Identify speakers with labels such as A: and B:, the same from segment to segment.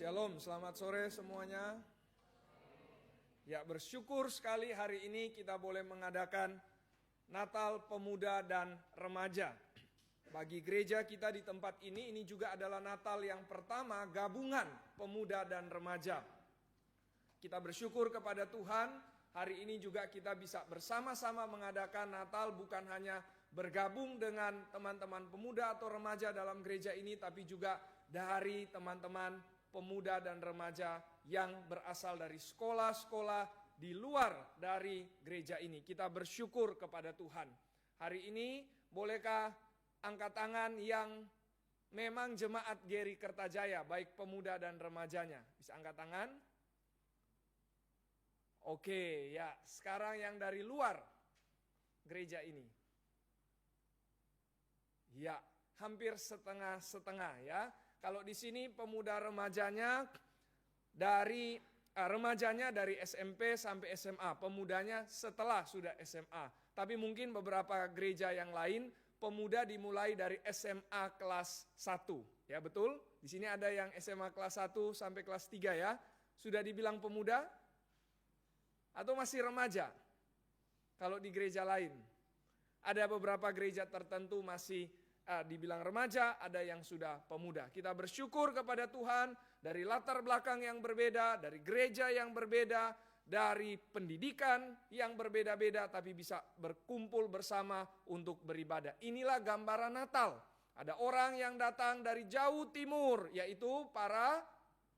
A: Shalom, selamat sore semuanya. Ya, bersyukur sekali hari ini kita boleh mengadakan Natal Pemuda dan Remaja. Bagi gereja kita di tempat ini juga adalah Natal yang pertama gabungan pemuda dan remaja. Kita bersyukur kepada Tuhan, hari ini juga kita bisa bersama-sama mengadakan Natal, bukan hanya bergabung dengan teman-teman pemuda atau remaja dalam gereja ini, tapi juga dari teman-teman pemuda dan remaja yang berasal dari sekolah-sekolah di luar dari gereja ini. Kita bersyukur kepada Tuhan. Hari ini bolehkah angkat tangan yang memang jemaat GRI Kertajaya, baik pemuda dan remajanya? Bisa angkat tangan? Oke, ya. Sekarang yang dari luar gereja ini. Ya, hampir setengah-setengah ya. Kalau di sini pemuda remajanya remajanya dari SMP sampai SMA, pemudanya setelah sudah SMA. Tapi mungkin beberapa gereja yang lain pemuda dimulai dari SMA kelas 1. Ya, betul? Di sini ada yang SMA kelas 1 sampai kelas 3 ya. Sudah dibilang pemuda? Atau masih remaja? Kalau di gereja lain. Ada beberapa gereja tertentu masih dibilang remaja, ada yang sudah pemuda. Kita bersyukur kepada Tuhan dari latar belakang yang berbeda, dari gereja yang berbeda, dari pendidikan yang berbeda-beda, tapi bisa berkumpul bersama untuk beribadah. Inilah gambaran Natal. Ada orang yang datang dari jauh timur, yaitu para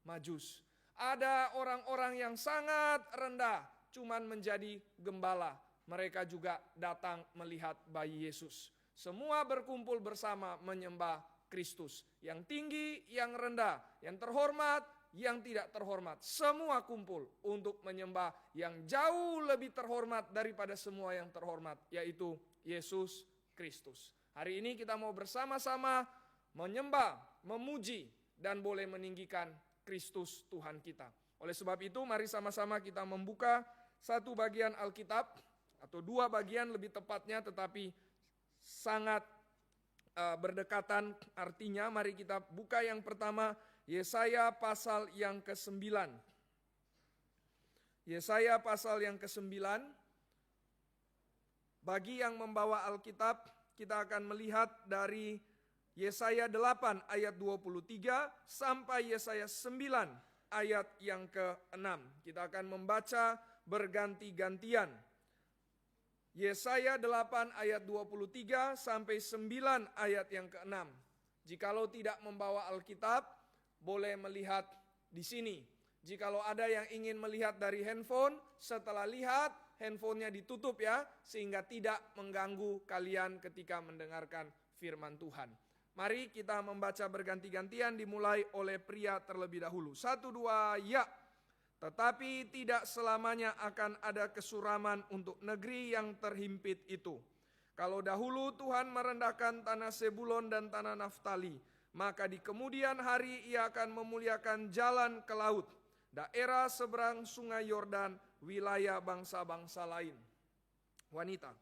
A: Majus. Ada orang-orang yang sangat rendah, cuman menjadi gembala. Mereka juga datang melihat bayi Yesus. Semua berkumpul bersama menyembah Kristus. Yang tinggi, yang rendah, yang terhormat, yang tidak terhormat. Semua kumpul untuk menyembah yang jauh lebih terhormat daripada semua yang terhormat, yaitu Yesus Kristus. Hari ini kita mau bersama-sama menyembah, memuji, dan boleh meninggikan Kristus Tuhan kita. Oleh sebab itu, mari sama-sama kita membuka satu bagian Alkitab, atau dua bagian lebih tepatnya, tetapi sangat berdekatan artinya. Mari kita buka yang pertama, Yesaya pasal yang ke-9. Yesaya pasal yang ke-9. Bagi yang membawa Alkitab, kita akan melihat dari Yesaya 8 ayat 23 sampai Yesaya 9 ayat yang ke-6. Kita akan membaca berganti-gantian. Yesaya 8 ayat 23 sampai 9 ayat yang ke-6. Jikalau tidak membawa Alkitab, boleh melihat di sini. Jikalau ada yang ingin melihat dari handphone, setelah lihat, handphonenya ditutup ya, sehingga tidak mengganggu kalian ketika mendengarkan firman Tuhan. Mari kita membaca berganti-gantian, dimulai oleh pria terlebih dahulu. 1, 2, ya. Tetapi tidak selamanya akan ada kesuraman untuk negeri yang terhimpit itu. Kalau dahulu Tuhan merendahkan tanah Sebulon dan tanah Naftali, maka di kemudian hari Ia akan memuliakan jalan ke laut, daerah seberang sungai Yordan, wilayah bangsa-bangsa lain. Wanita.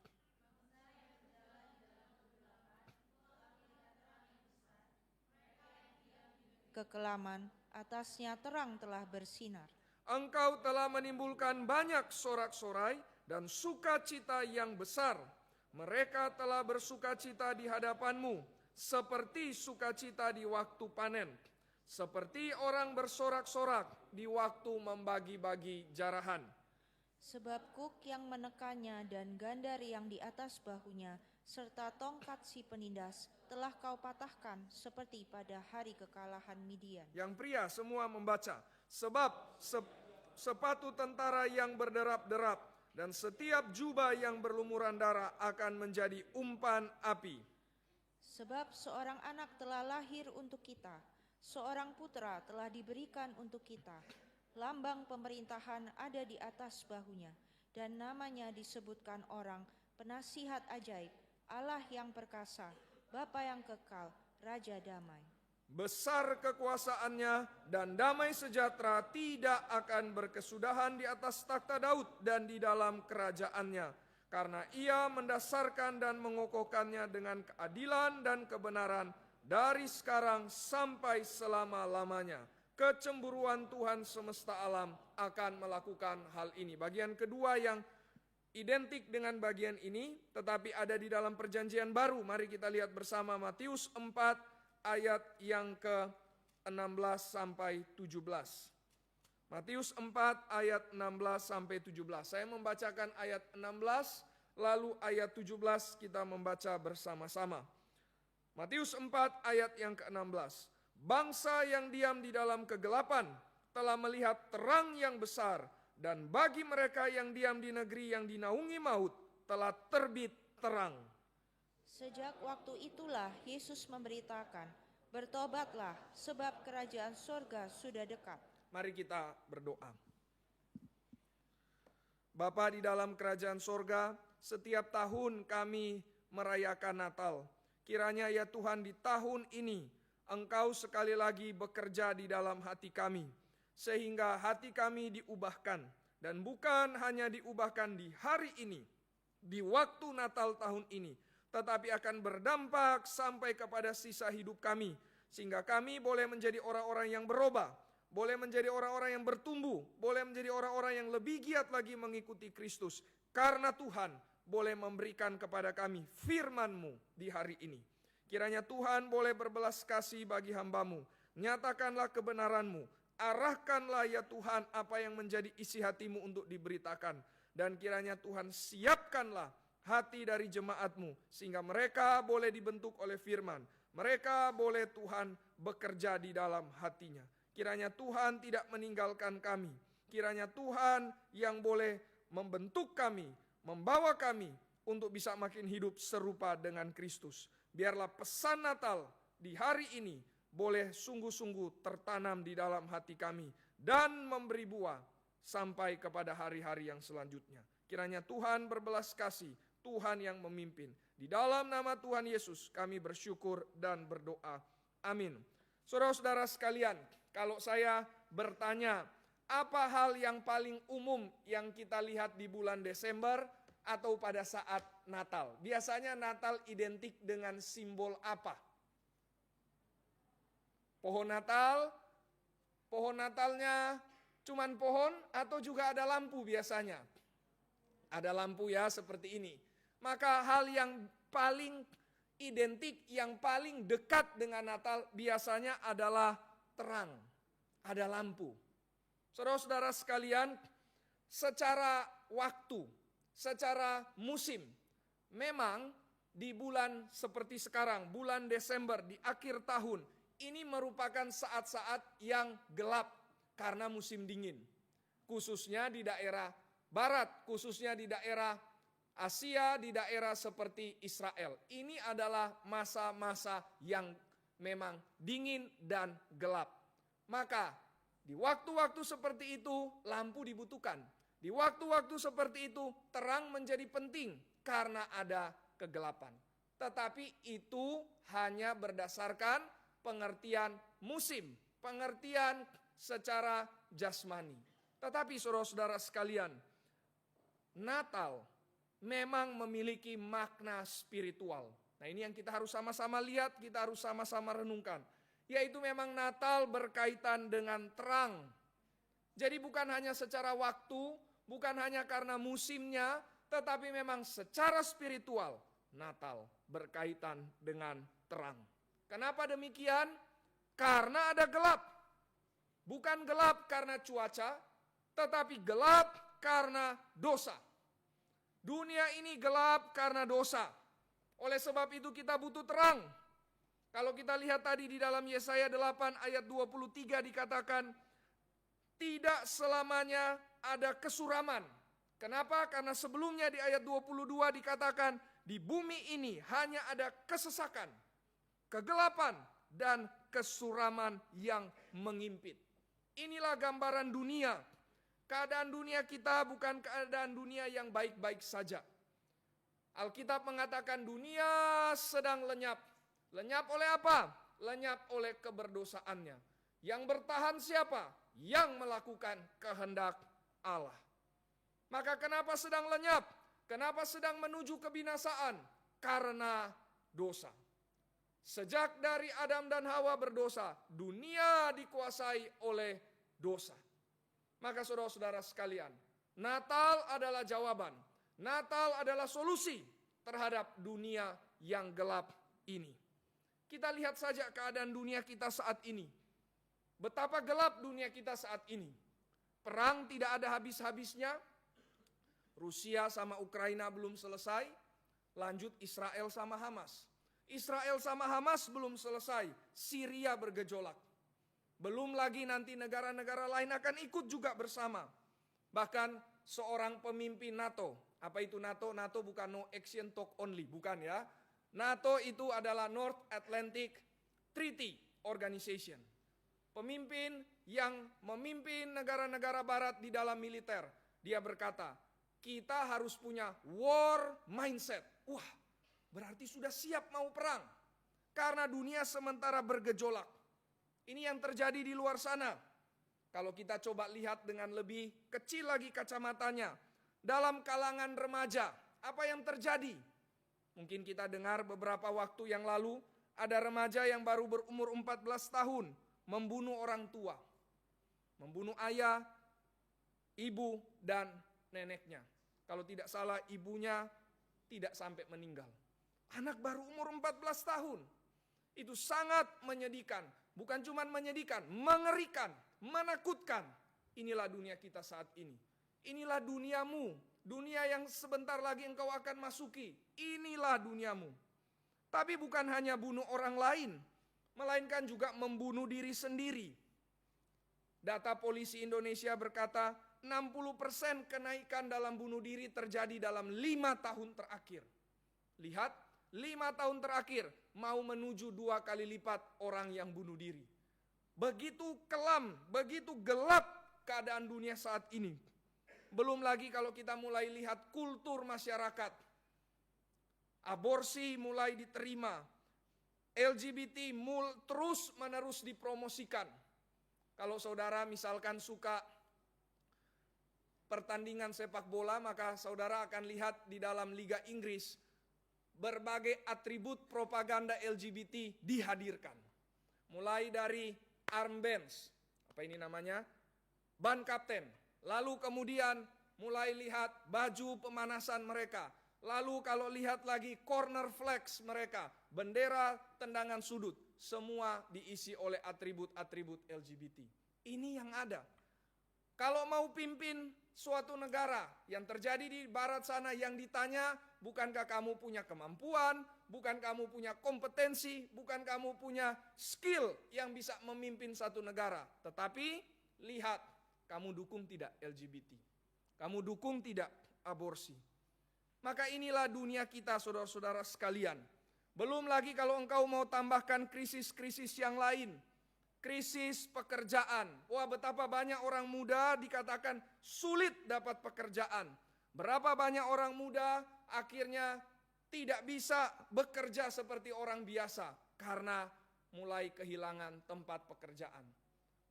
B: Kekelaman, atasnya terang telah bersinar.
A: Engkau telah menimbulkan banyak sorak-sorai dan sukacita yang besar. Mereka telah bersukacita di hadapanmu, seperti sukacita di waktu panen. Seperti orang bersorak-sorak di waktu membagi-bagi jarahan.
B: Sebab kuk yang menekannya dan gandar yang di atas bahunya, serta tongkat si penindas, telah kau patahkan seperti pada hari kekalahan Midian.
A: Yang pria semua membaca. Sebab sepatu tentara yang berderap-derap dan setiap jubah yang berlumuran darah akan menjadi umpan api.
B: Sebab seorang anak telah lahir untuk kita, seorang putra telah diberikan untuk kita. Lambang pemerintahan ada di atas bahunya, dan namanya disebutkan orang penasihat ajaib, Allah yang perkasa, Bapa yang kekal, Raja damai.
A: Besar kekuasaannya dan damai sejahtera tidak akan berkesudahan di atas takhta Daud dan di dalam kerajaannya. Karena Ia mendasarkan dan mengokohkannya dengan keadilan dan kebenaran dari sekarang sampai selama-lamanya. Kecemburuan Tuhan semesta alam akan melakukan hal ini. Bagian kedua yang identik dengan bagian ini, tetapi ada di dalam perjanjian baru. Mari kita lihat bersama Matius 4 ayat yang ke-16 sampai 17. Matius 4 ayat 16 sampai 17. Saya membacakan ayat 16, lalu ayat 17 kita membaca bersama-sama. Matius 4 ayat yang ke-16. Bangsa yang diam di dalam kegelapan telah melihat terang yang besar, dan bagi mereka yang diam di negeri yang dinaungi maut telah terbit terang.
B: Sejak waktu itulah Yesus memberitakan, bertobatlah sebab kerajaan sorga sudah dekat.
A: Mari kita berdoa. Bapa di dalam kerajaan sorga, setiap tahun kami merayakan Natal. Kiranya ya Tuhan di tahun ini Engkau sekali lagi bekerja di dalam hati kami, sehingga hati kami diubahkan. Dan bukan hanya diubahkan di hari ini, di waktu Natal tahun ini, tetapi akan berdampak sampai kepada sisa hidup kami, sehingga kami boleh menjadi orang-orang yang berubah, boleh menjadi orang-orang yang bertumbuh, boleh menjadi orang-orang yang lebih giat lagi mengikuti Kristus. Karena Tuhan boleh memberikan kepada kami firman-Mu di hari ini. Kiranya Tuhan boleh berbelas kasih bagi hamba-Mu. Nyatakanlah kebenaran-Mu. Arahkanlah ya Tuhan apa yang menjadi isi hati-Mu untuk diberitakan. Dan kiranya Tuhan siapkanlah hati dari jemaat-Mu, sehingga mereka boleh dibentuk oleh firman. Mereka boleh Tuhan bekerja di dalam hatinya. Kiranya Tuhan tidak meninggalkan kami. Kiranya Tuhan yang boleh membentuk kami, membawa kami untuk bisa makin hidup serupa dengan Kristus. Biarlah pesan Natal di hari ini boleh sungguh-sungguh tertanam di dalam hati kami dan memberi buah sampai kepada hari-hari yang selanjutnya. Kiranya Tuhan berbelas kasih, Tuhan yang memimpin. Di dalam nama Tuhan Yesus kami bersyukur dan berdoa. Amin. Saudara-saudara sekalian, kalau saya bertanya, apa hal yang paling umum yang kita lihat di bulan Desember atau pada saat Natal? Biasanya Natal identik dengan simbol apa? Pohon Natal, pohon Natalnya cuman pohon atau juga ada lampu biasanya? Ada lampu ya seperti ini. Maka hal yang paling identik, yang paling dekat dengan Natal biasanya adalah terang, ada lampu. Saudara-saudara sekalian, secara waktu, secara musim, memang di bulan seperti sekarang, bulan Desember di akhir tahun, ini merupakan saat-saat yang gelap karena musim dingin. Khususnya di daerah barat, khususnya di daerah Asia, di daerah seperti Israel. Ini adalah masa-masa yang memang dingin dan gelap. Maka di waktu-waktu seperti itu lampu dibutuhkan. Di waktu-waktu seperti itu terang menjadi penting karena ada kegelapan. Tetapi itu hanya berdasarkan pengertian musim, pengertian secara jasmani. Tetapi saudara-saudara sekalian, Natal memang memiliki makna spiritual. Nah, ini yang kita harus sama-sama lihat, kita harus sama-sama renungkan. Yaitu memang Natal berkaitan dengan terang. Jadi bukan hanya secara waktu, bukan hanya karena musimnya, tetapi memang secara spiritual Natal berkaitan dengan terang. Kenapa demikian? Karena ada gelap. Bukan gelap karena cuaca, tetapi gelap karena dosa. Dunia ini gelap karena dosa. Oleh sebab itu kita butuh terang. Kalau kita lihat tadi di dalam Yesaya 8 ayat 23 dikatakan, tidak selamanya ada kesuraman. Kenapa? Karena sebelumnya di ayat 22 dikatakan, di bumi ini hanya ada kesesakan, kegelapan, dan kesuraman yang mengimpit. Inilah gambaran dunia. Keadaan dunia kita bukan keadaan dunia yang baik-baik saja. Alkitab mengatakan dunia sedang lenyap. Lenyap oleh apa? Lenyap oleh keberdosaannya. Yang bertahan siapa? Yang melakukan kehendak Allah. Maka kenapa sedang lenyap? Kenapa sedang menuju kebinasaan? Karena dosa. Sejak dari Adam dan Hawa berdosa, dunia dikuasai oleh dosa. Maka saudara-saudara sekalian, Natal adalah jawaban. Natal adalah solusi terhadap dunia yang gelap ini. Kita lihat saja keadaan dunia kita saat ini. Betapa gelap dunia kita saat ini. Perang tidak ada habis-habisnya. Rusia sama Ukraina belum selesai. Lanjut Israel sama Hamas. Israel sama Hamas belum selesai, Syria bergejolak. Belum lagi nanti negara-negara lain akan ikut juga bersama. Bahkan seorang pemimpin NATO, apa itu NATO? NATO bukan no action talk only, bukan ya. NATO itu adalah North Atlantic Treaty Organization. Pemimpin yang memimpin negara-negara barat di dalam militer. Dia berkata, kita harus punya war mindset. Wah, berarti sudah siap mau perang. Karena dunia sementara bergejolak. Ini yang terjadi di luar sana. Kalau kita coba lihat dengan lebih kecil lagi kacamatanya. Dalam kalangan remaja, apa yang terjadi? Mungkin kita dengar beberapa waktu yang lalu, ada remaja yang baru berumur 14 tahun, membunuh orang tua. Membunuh ayah, ibu, dan neneknya. Kalau tidak salah, ibunya tidak sampai meninggal. Anak baru umur 14 tahun. Itu sangat menyedihkan. Bukan cuma menyedihkan, mengerikan, menakutkan. Inilah dunia kita saat ini. Inilah duniamu. Dunia yang sebentar lagi engkau akan masuki. Inilah duniamu. Tapi bukan hanya bunuh orang lain, melainkan juga membunuh diri sendiri. Data polisi Indonesia berkata 60% kenaikan dalam bunuh diri terjadi dalam 5 tahun terakhir. Lihat, 5 tahun terakhir mau menuju 2 kali lipat orang yang bunuh diri. Begitu kelam, begitu gelap keadaan dunia saat ini. Belum lagi kalau kita mulai lihat kultur masyarakat. Aborsi mulai diterima. LGBT terus menerus dipromosikan. Kalau saudara misalkan suka pertandingan sepak bola, maka saudara akan lihat di dalam Liga Inggris berbagai atribut propaganda LGBT dihadirkan. Mulai dari armbands, apa ini namanya? Ban kapten. Lalu kemudian mulai lihat baju pemanasan mereka. Lalu kalau lihat lagi corner flags mereka, bendera tendangan sudut, semua diisi oleh atribut-atribut LGBT. Ini yang ada. Kalau mau pimpin suatu negara yang terjadi di barat sana, yang ditanya, bukankah kamu punya kemampuan, bukan kamu punya kompetensi, bukan kamu punya skill yang bisa memimpin satu negara. Tetapi lihat, kamu dukung tidak LGBT? Kamu dukung tidak aborsi? Maka inilah dunia kita, saudara-saudara sekalian. Belum lagi kalau engkau mau tambahkan krisis-krisis yang lain. Krisis pekerjaan. Wah, betapa banyak orang muda dikatakan sulit dapat pekerjaan. Berapa banyak orang muda akhirnya tidak bisa bekerja seperti orang biasa karena mulai kehilangan tempat pekerjaan.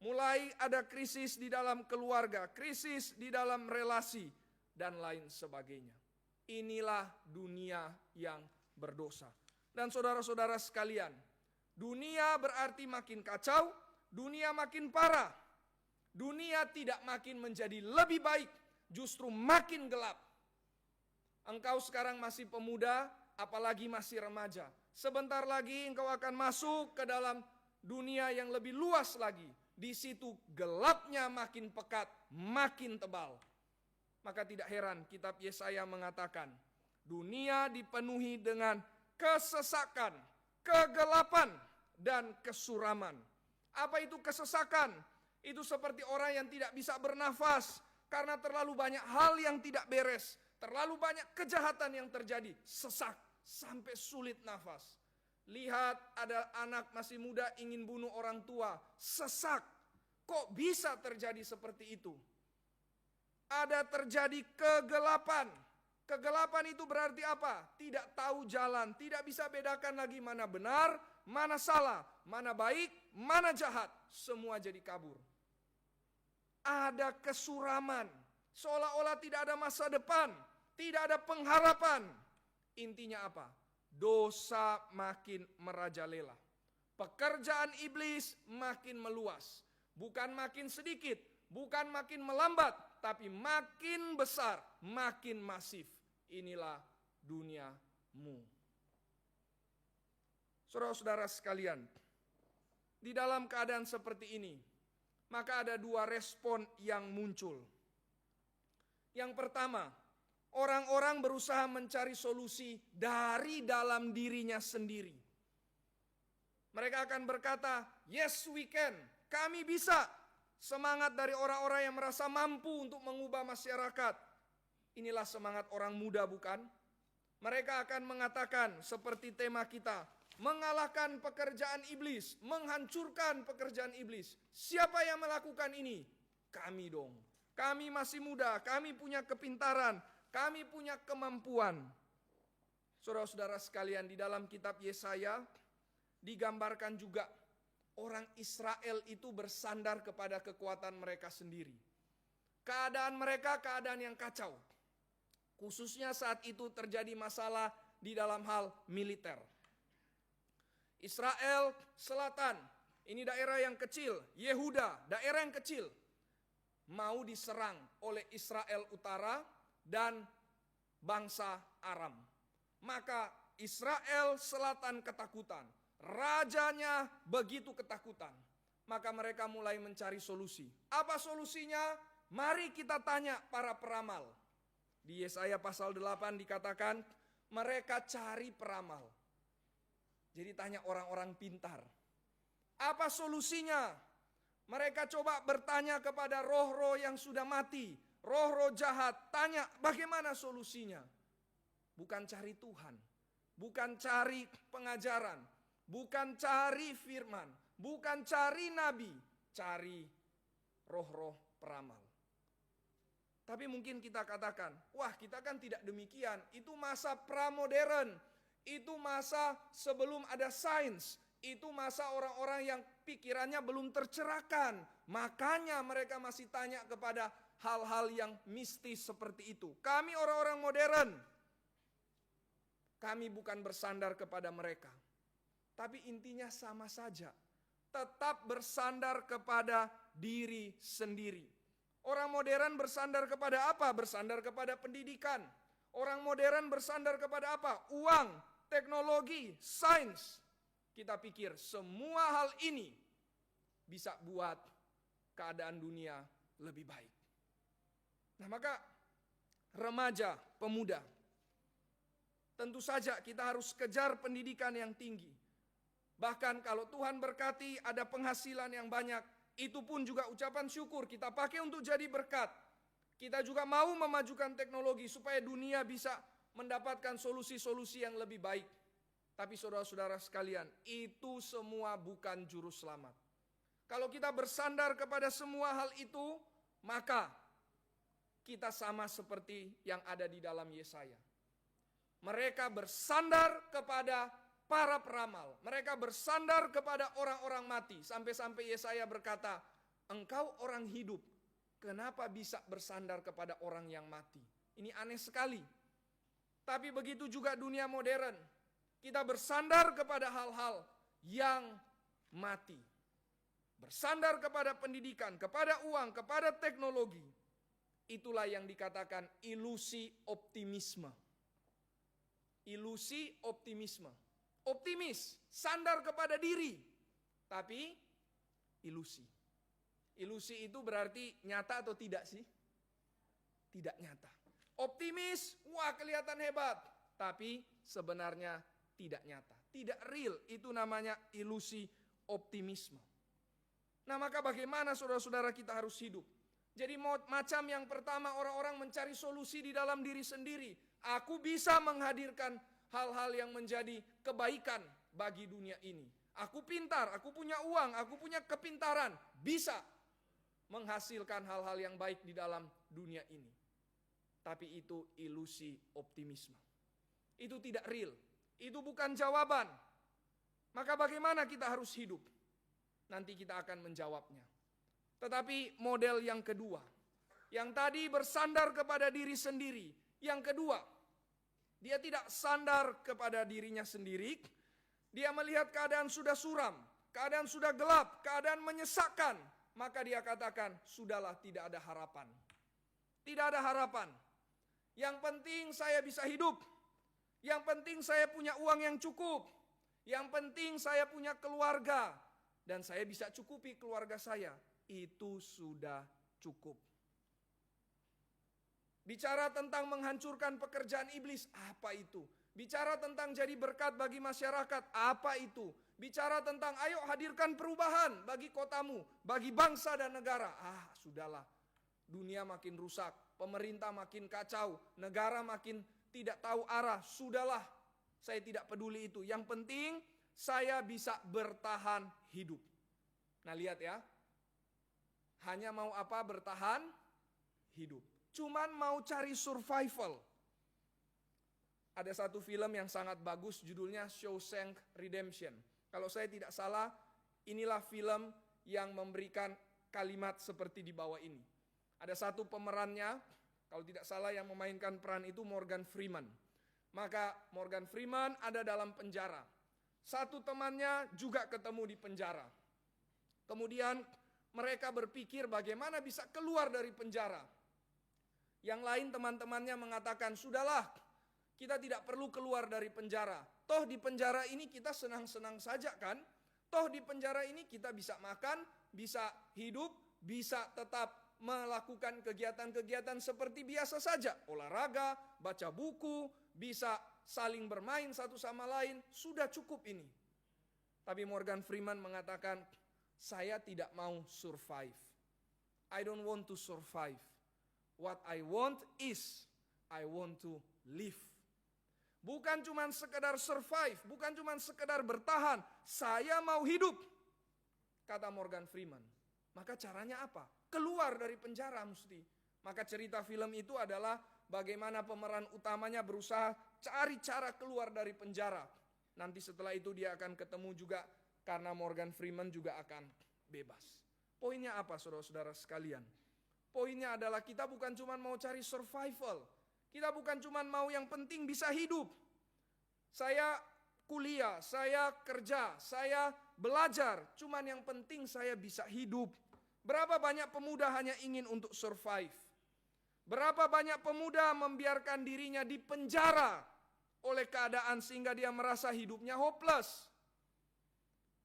A: Mulai ada krisis di dalam keluarga, krisis di dalam relasi, dan lain sebagainya. Inilah dunia yang berdosa. Dan saudara-saudara sekalian, dunia berarti makin kacau, dunia makin parah. Dunia tidak makin menjadi lebih baik, justru makin gelap. Engkau sekarang masih pemuda, apalagi masih remaja. Sebentar lagi engkau akan masuk ke dalam dunia yang lebih luas lagi. Di situ gelapnya makin pekat, makin tebal. Maka tidak heran kitab Yesaya mengatakan, dunia dipenuhi dengan kesesakan, kegelapan, dan kesuraman. Apa itu kesesakan? Itu seperti orang yang tidak bisa bernafas karena terlalu banyak hal yang tidak beres, terlalu banyak kejahatan yang terjadi, sesak sampai sulit nafas. Lihat, ada anak masih muda ingin bunuh orang tua, sesak. Kok bisa terjadi seperti itu? Ada terjadi kegelapan. Kegelapan itu berarti apa? Tidak tahu jalan, tidak bisa bedakan lagi mana benar, mana salah, mana baik, mana jahat. Semua jadi kabur. Ada kesuraman, seolah-olah tidak ada masa depan, tidak ada pengharapan. Intinya apa? dosa makin merajalela. Pekerjaan iblis makin meluas. Bukan makin sedikit, bukan makin melambat, tapi makin besar, makin masif. Inilah duniamu. Saudara-saudara sekalian, di dalam keadaan seperti ini, maka ada dua respon yang muncul. Yang pertama, orang-orang berusaha mencari solusi dari dalam dirinya sendiri. Mereka akan berkata, yes we can, kami bisa. Semangat dari orang-orang yang merasa mampu untuk mengubah masyarakat. Inilah semangat orang muda, bukan? Mereka akan mengatakan seperti tema kita, mengalahkan pekerjaan iblis, menghancurkan pekerjaan iblis. Siapa yang melakukan ini? Kami dong. Kami masih muda, kami punya kepintaran, kami punya kemampuan. Saudara-saudara sekalian, di dalam kitab Yesaya digambarkan juga orang Israel itu bersandar kepada kekuatan mereka sendiri. Keadaan mereka keadaan yang kacau. Khususnya saat itu terjadi masalah di dalam hal militer. Israel Selatan, ini daerah yang kecil, Yehuda, daerah yang kecil, mau diserang oleh Israel Utara dan bangsa Aram. Maka Israel Selatan ketakutan, rajanya begitu ketakutan. Maka mereka mulai mencari solusi. Apa solusinya? Mari kita tanya para peramal. Di Yesaya pasal 8 dikatakan, mereka cari peramal. Jadi tanya orang-orang pintar. Apa solusinya? Mereka coba bertanya kepada roh-roh yang sudah mati, roh-roh jahat, tanya bagaimana solusinya. Bukan cari Tuhan, bukan cari pengajaran, bukan cari firman, bukan cari nabi, cari roh-roh peramal. Tapi mungkin kita katakan, wah kita kan tidak demikian, itu masa pramodern, itu masa sebelum ada sains, itu masa orang-orang yang pikirannya belum tercerahkan. Makanya mereka masih tanya kepada hal-hal yang mistis seperti itu. Kami orang-orang modern. Kami bukan bersandar kepada mereka. Tapi intinya sama saja. Tetap bersandar kepada diri sendiri. Orang modern bersandar kepada apa? Bersandar kepada pendidikan. Orang modern bersandar kepada apa? Uang, teknologi, sains. Kita pikir semua hal ini bisa buat keadaan dunia lebih baik. Nah maka remaja, pemuda, tentu saja kita harus kejar pendidikan yang tinggi. Bahkan kalau Tuhan berkati ada penghasilan yang banyak, itu pun juga ucapan syukur kita pakai untuk jadi berkat. Kita juga mau memajukan teknologi supaya dunia bisa mendapatkan solusi-solusi yang lebih baik. Tapi saudara-saudara sekalian, itu semua bukan juru selamat. Kalau kita bersandar kepada semua hal itu, maka kita sama seperti yang ada di dalam Yesaya. Mereka bersandar kepada para peramal. Mereka bersandar kepada orang-orang mati. Sampai-sampai Yesaya berkata, engkau orang hidup, kenapa bisa bersandar kepada orang yang mati? Ini aneh sekali. Tapi begitu juga dunia modern. Kita bersandar kepada hal-hal yang mati. Bersandar kepada pendidikan, kepada uang, kepada teknologi. Itulah yang dikatakan ilusi optimisme. Ilusi optimisme. Optimis, sandar kepada diri. Tapi ilusi. Ilusi itu berarti nyata atau tidak sih? Tidak nyata. Optimis, wah kelihatan hebat. Tapi sebenarnya tidak nyata, tidak real. Itu namanya ilusi optimisme. Nah maka bagaimana saudara-saudara kita harus hidup? Jadi macam yang pertama orang-orang mencari solusi di dalam diri sendiri. Aku bisa menghadirkan hal-hal yang menjadi kebaikan bagi dunia ini. Aku pintar, aku punya uang, aku punya kepintaran. Bisa menghasilkan hal-hal yang baik di dalam dunia ini. Tapi itu ilusi optimisme. Itu tidak real. Itu bukan jawaban. Maka bagaimana kita harus hidup? Nanti kita akan menjawabnya. Tetapi model yang kedua, yang tadi bersandar kepada diri sendiri. Yang kedua, Dia tidak sandar kepada dirinya sendiri. Dia melihat keadaan sudah suram, keadaan sudah gelap, keadaan menyesakkan. Maka dia katakan, sudahlah, tidak ada harapan. Tidak ada harapan. Yang penting saya bisa hidup. Yang penting saya punya uang yang cukup. Yang penting saya punya keluarga. Dan saya bisa cukupi keluarga saya. Itu sudah cukup. Bicara tentang menghancurkan pekerjaan iblis, apa itu? Bicara tentang jadi berkat bagi masyarakat, apa itu? Bicara tentang ayo hadirkan perubahan bagi kotamu, bagi bangsa dan negara. Sudahlah. Dunia makin rusak, pemerintah makin kacau, negara makin tidak tahu arah. Sudahlah, saya tidak peduli itu. Yang penting saya bisa bertahan hidup. Nah, lihat ya. Hanya mau apa? Bertahan hidup. Cuman mau cari survival. Ada satu film yang sangat bagus, judulnya Shawshank Redemption. Kalau saya tidak salah, inilah film yang memberikan kalimat seperti di bawah ini. Ada satu pemerannya, kalau tidak salah yang memainkan peran itu Morgan Freeman. Maka Morgan Freeman ada dalam penjara. Satu temannya juga ketemu di penjara. Kemudian mereka berpikir bagaimana bisa keluar dari penjara. Yang lain teman-temannya mengatakan, sudahlah, kita tidak perlu keluar dari penjara. Toh di penjara ini kita senang-senang saja kan? Toh di penjara ini kita bisa makan, bisa hidup, bisa tetap melakukan kegiatan-kegiatan seperti biasa saja. Olahraga, baca buku, bisa saling bermain satu sama lain. Sudah cukup ini. Tapi Morgan Freeman mengatakan, saya tidak mau survive. I don't want to survive. What I want is, I want to live. Bukan cuma sekedar survive, bukan cuma sekedar bertahan. Saya mau hidup, kata Morgan Freeman. Maka caranya apa? Keluar dari penjara mesti. Maka cerita film itu adalah bagaimana pemeran utamanya berusaha cari cara keluar dari penjara. Nanti setelah itu dia akan ketemu juga karena Morgan Freeman juga akan bebas. Poinnya apa saudara-saudara sekalian? Poinnya adalah kita bukan cuma mau cari survival. Kita bukan cuma mau yang penting bisa hidup. Saya kuliah, saya kerja, saya belajar. Cuman yang penting saya bisa hidup. Berapa banyak pemuda hanya ingin untuk survive? Berapa banyak pemuda membiarkan dirinya di penjara oleh keadaan sehingga dia merasa hidupnya hopeless?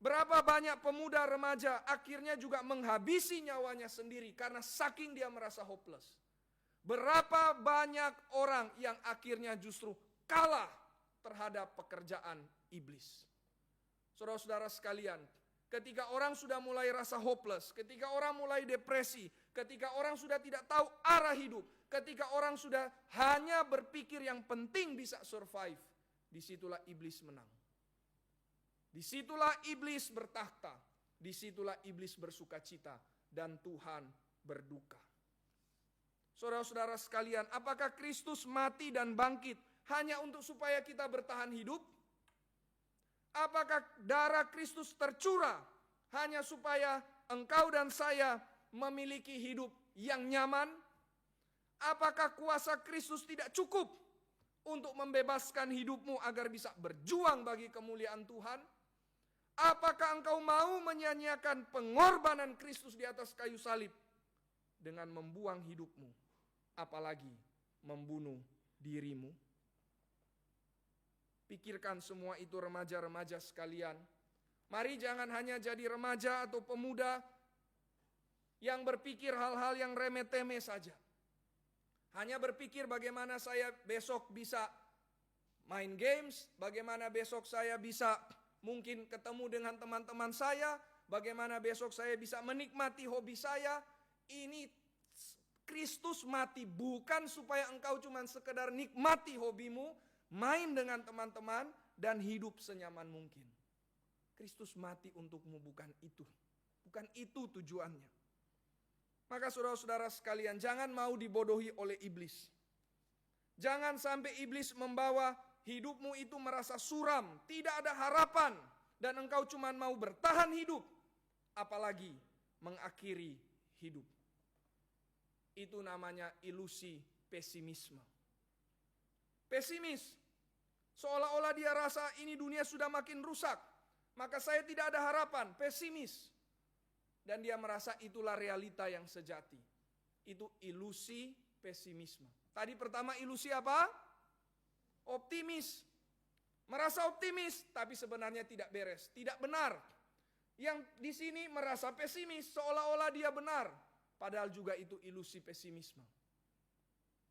A: Berapa banyak pemuda remaja akhirnya juga menghabisi nyawanya sendiri karena saking dia merasa hopeless. Berapa banyak orang yang akhirnya justru kalah terhadap pekerjaan iblis. Saudara-saudara sekalian, ketika orang sudah mulai rasa hopeless, ketika orang mulai depresi, ketika orang sudah tidak tahu arah hidup, ketika orang sudah hanya berpikir yang penting bisa survive, disitulah iblis menang. Disitulah iblis bertakhta, disitulah iblis bersukacita, dan Tuhan berduka. Saudara-saudara sekalian, apakah Kristus mati dan bangkit hanya untuk supaya kita bertahan hidup? Apakah darah Kristus tercurah hanya supaya engkau dan saya memiliki hidup yang nyaman? Apakah kuasa Kristus tidak cukup untuk membebaskan hidupmu agar bisa berjuang bagi kemuliaan Tuhan? Apakah engkau mau menyanyiakan pengorbanan Kristus di atas kayu salib dengan membuang hidupmu, apalagi membunuh dirimu? Pikirkan semua itu remaja-remaja sekalian. Mari jangan hanya jadi remaja atau pemuda yang berpikir hal-hal yang remeh-temeh saja. Hanya berpikir bagaimana saya besok bisa main games, bagaimana besok saya bisa mungkin ketemu dengan teman-teman saya, bagaimana besok saya bisa menikmati hobi saya. Ini Kristus mati bukan supaya engkau cuma sekedar nikmati hobimu, main dengan teman-teman, dan hidup senyaman mungkin. Kristus mati untukmu, bukan itu. Bukan itu tujuannya. Maka saudara-saudara sekalian, jangan mau dibodohi oleh iblis. Jangan sampai iblis membawa hidupmu itu merasa suram, tidak ada harapan, dan engkau cuma mau bertahan hidup, apalagi mengakhiri hidup. Itu namanya ilusi pesimisme. Pesimis, Seolah-olah dia rasa ini dunia sudah makin rusak, maka saya tidak ada harapan, pesimis. Dan dia merasa itulah realita yang sejati. Itu ilusi pesimisme. Tadi pertama ilusi apa? Optimis. Merasa optimis, tapi sebenarnya tidak beres, tidak benar. Yang di sini merasa pesimis, seolah-olah dia benar. Padahal juga itu ilusi pesimisme.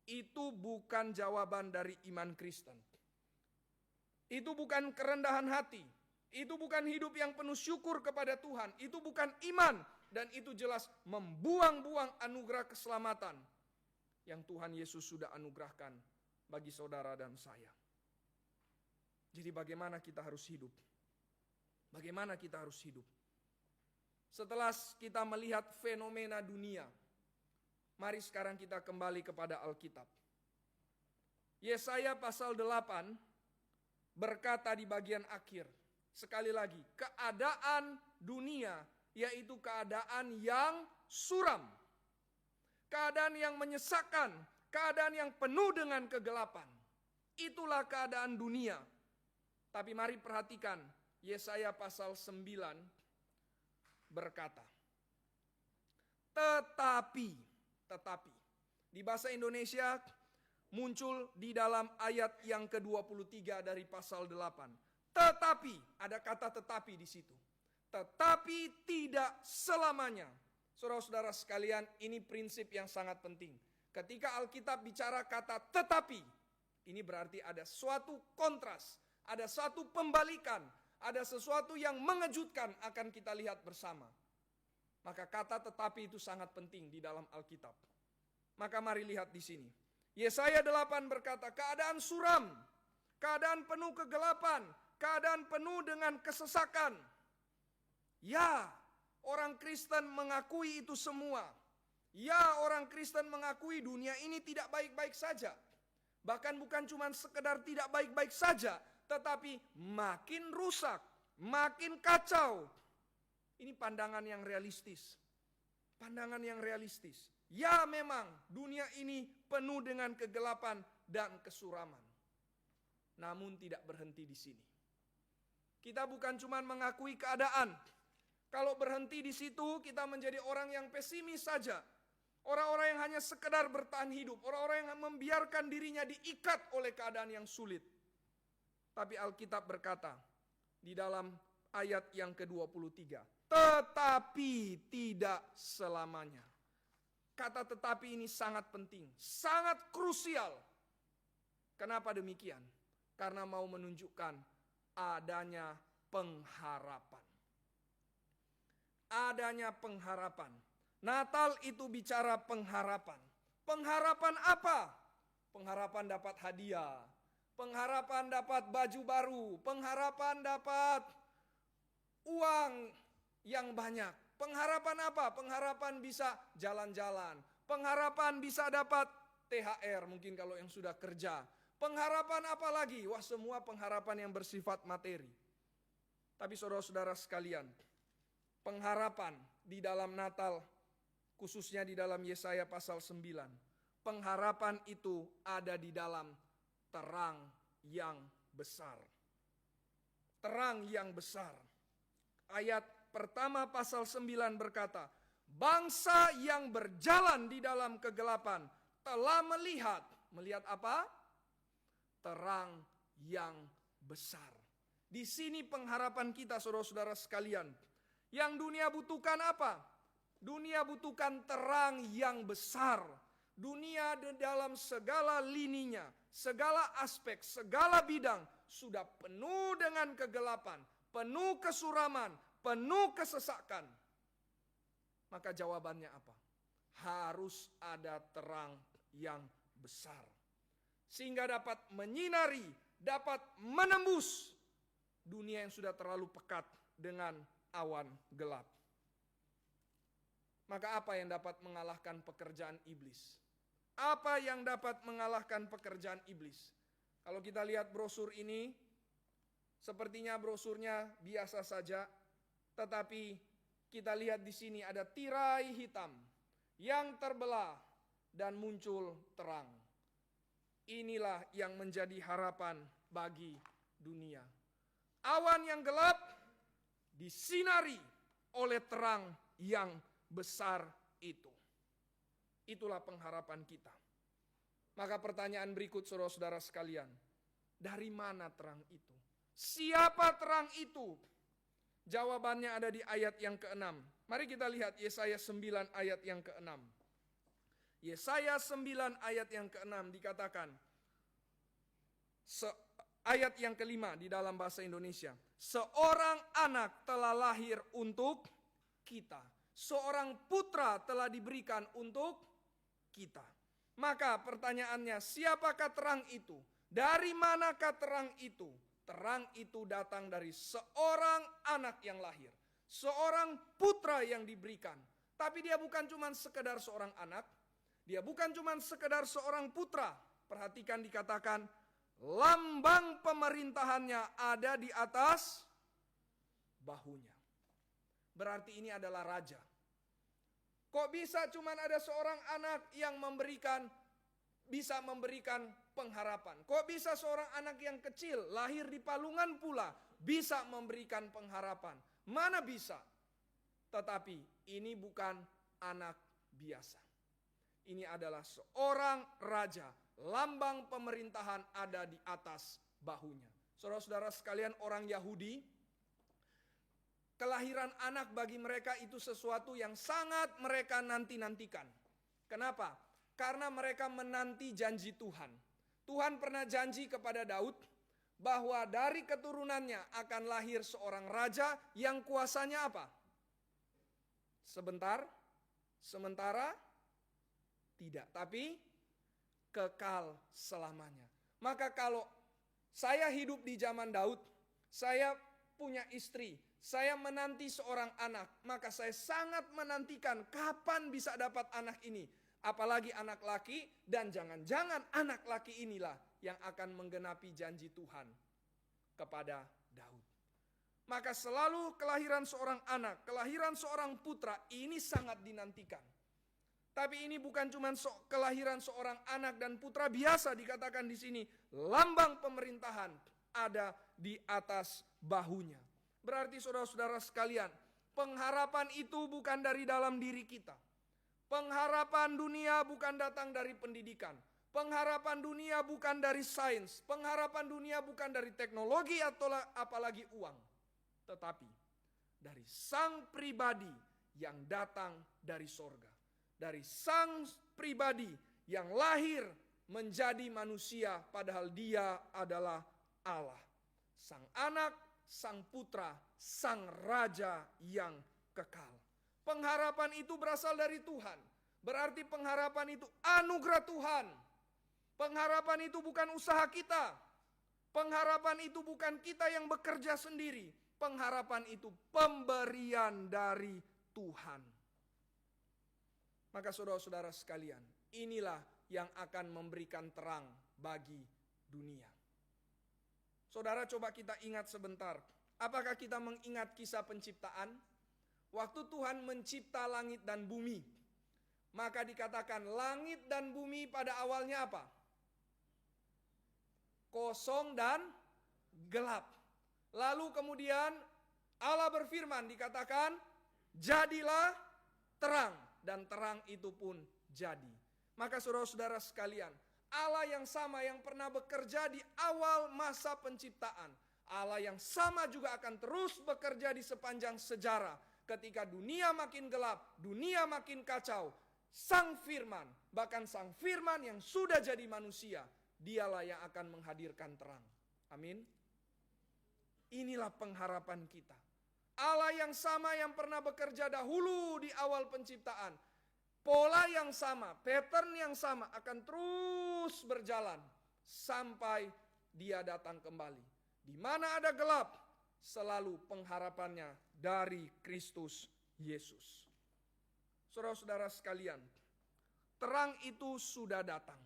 A: Itu bukan jawaban dari iman Kristen. Itu bukan kerendahan hati. Itu bukan hidup yang penuh syukur kepada Tuhan. Itu bukan iman. Dan itu jelas membuang-buang anugerah keselamatan yang Tuhan Yesus sudah anugerahkan bagi saudara dan saya. Jadi bagaimana kita harus hidup? Bagaimana kita harus hidup? Setelah kita melihat fenomena dunia, mari sekarang kita kembali kepada Alkitab. Yesaya pasal 8 berkata di bagian akhir, sekali lagi, keadaan dunia yaitu keadaan yang suram. Keadaan yang menyesakkan, keadaan yang penuh dengan kegelapan. Itulah keadaan dunia. Tapi mari perhatikan, Yesaya pasal 9 berkata, tetapi, di bahasa Indonesia muncul di dalam ayat yang ke-23 dari pasal 8. Tetapi, ada kata tetapi di situ. Tetapi tidak selamanya. Saudara-saudara sekalian, ini prinsip yang sangat penting. Ketika Alkitab bicara kata tetapi, ini berarti ada suatu kontras, ada satu pembalikan, ada sesuatu yang mengejutkan akan kita lihat bersama. Maka kata tetapi itu sangat penting di dalam Alkitab. Maka mari lihat di sini. Yesaya 8 berkata, keadaan suram, keadaan penuh kegelapan, keadaan penuh dengan kesesakan. Ya, orang Kristen mengakui itu semua. Ya, orang Kristen mengakui dunia ini tidak baik-baik saja. Bahkan bukan cuma sekedar tidak baik-baik saja, tetapi makin rusak, makin kacau. Ini pandangan yang realistis. Pandangan yang realistis. Ya, memang dunia ini penuh dengan kegelapan dan kesuraman. Namun tidak berhenti di sini. Kita bukan cuma mengakui keadaan. Kalau berhenti di situ, kita menjadi orang yang pesimis saja. Orang-orang yang hanya sekedar bertahan hidup. Orang-orang yang membiarkan dirinya diikat oleh keadaan yang sulit. Tapi Alkitab berkata di dalam ayat yang ke-23, tetapi tidak selamanya. Kata tetapi ini sangat penting, sangat krusial. Kenapa demikian? Karena mau menunjukkan adanya pengharapan. Adanya pengharapan. Natal itu bicara pengharapan. Pengharapan apa? Pengharapan dapat hadiah. Pengharapan dapat baju baru, pengharapan dapat uang yang banyak. Pengharapan apa? Pengharapan bisa jalan-jalan. Pengharapan bisa dapat THR mungkin kalau yang sudah kerja. Pengharapan apa lagi? Wah, semua pengharapan yang bersifat materi. Tapi saudara-saudara sekalian, pengharapan di dalam Natal, khususnya di dalam Yesaya pasal 9, pengharapan itu ada di dalam terang yang besar. Terang yang besar. Ayat pertama pasal 9 berkata, bangsa yang berjalan di dalam kegelapan telah melihat. Melihat apa? Terang yang besar. Di sini pengharapan kita saudara-saudara sekalian. Yang dunia butuhkan apa? Dunia butuhkan terang yang besar. Dunia di dalam segala lininya, segala aspek, segala bidang sudah penuh dengan kegelapan, penuh kesuraman, penuh kesesakan. Maka jawabannya apa? Harus ada terang yang besar. Sehingga dapat menyinari, dapat menembus dunia yang sudah terlalu pekat dengan awan gelap. Maka apa yang dapat mengalahkan pekerjaan iblis? Apa yang dapat mengalahkan pekerjaan iblis? Kalau kita lihat brosur ini, sepertinya brosurnya biasa saja, tetapi kita lihat di sini ada tirai hitam yang terbelah dan muncul terang. Inilah yang menjadi harapan bagi dunia. Awan yang gelap disinari oleh terang yang besar itu. Itulah pengharapan kita. Maka pertanyaan berikut saudara-saudara sekalian, dari mana terang itu? Siapa terang itu? Jawabannya ada di ayat yang ke-6. Mari kita lihat Yesaya 9 ayat yang ke-6. Yesaya 9 ayat yang ke-6 dikatakan, ayat yang ke-5 di dalam bahasa Indonesia. Seorang anak telah lahir untuk kita. Seorang putra telah diberikan untuk kita. Maka pertanyaannya, siapakah terang itu? Dari manakah terang itu? Terang itu datang dari seorang anak yang lahir. Seorang putra yang diberikan. Tapi dia bukan cuma sekedar seorang anak. Dia bukan cuma sekedar seorang putra. Perhatikan dikatakan, lambang pemerintahannya ada di atas bahunya. Berarti ini adalah raja. Kok bisa cuma ada seorang anak yang bisa memberikan pengharapan? Kok bisa seorang anak yang kecil, lahir di palungan pula, bisa memberikan pengharapan? Mana bisa? Tetapi ini bukan anak biasa. Ini adalah seorang raja. Lambang pemerintahan ada di atas bahunya. Saudara-saudara sekalian, orang Yahudi, kelahiran anak bagi mereka itu sesuatu yang sangat mereka nanti-nantikan. Kenapa? Karena mereka menanti janji Tuhan. Tuhan pernah janji kepada Daud bahwa dari keturunannya akan lahir seorang raja yang kuasanya apa? Sementara tidak, tapi kekal selamanya. Maka kalau saya hidup di zaman Daud, saya punya istri, saya menanti seorang anak, maka saya sangat menantikan kapan bisa dapat anak ini. Apalagi anak laki, dan jangan-jangan anak laki inilah yang akan menggenapi janji Tuhan kepada Daud. Maka selalu kelahiran seorang anak, kelahiran seorang putra, ini sangat dinantikan. Tapi ini bukan cuma kelahiran seorang anak dan putra biasa, dikatakan di sini lambang pemerintahan ada di atas bahunya. Berarti saudara-saudara sekalian, pengharapan itu bukan dari dalam diri kita. Pengharapan dunia bukan datang dari pendidikan. Pengharapan dunia bukan dari sains. Pengharapan dunia bukan dari teknologi atau apalagi uang. Tetapi dari sang pribadi yang datang dari sorga. Dari sang pribadi yang lahir menjadi manusia padahal dia adalah Allah. Sang anak, sang putra, sang raja yang kekal. Pengharapan itu berasal dari Tuhan. Berarti pengharapan itu anugerah Tuhan. Pengharapan itu bukan usaha kita. Pengharapan itu bukan kita yang bekerja sendiri. Pengharapan itu pemberian dari Tuhan. Maka saudara-saudara sekalian, inilah yang akan memberikan terang bagi dunia. Saudara, coba kita ingat sebentar. Apakah kita mengingat kisah penciptaan? Waktu Tuhan mencipta langit dan bumi, maka dikatakan langit dan bumi pada awalnya apa? Kosong dan gelap. Lalu kemudian Allah berfirman, dikatakan jadilah terang. Dan terang itu pun jadi. Maka saudara-saudara sekalian, Allah yang sama yang pernah bekerja di awal masa penciptaan, Allah yang sama juga akan terus bekerja di sepanjang sejarah. Ketika dunia makin gelap, dunia makin kacau, Sang Firman, bahkan Sang Firman yang sudah jadi manusia, dialah yang akan menghadirkan terang. Amin. Inilah pengharapan kita. Allah yang sama yang pernah bekerja dahulu di awal penciptaan. Pola yang sama, pattern yang sama akan terus berjalan sampai dia datang kembali. Di mana ada gelap, selalu pengharapannya dari Kristus Yesus. Saudara-saudara sekalian, terang itu sudah datang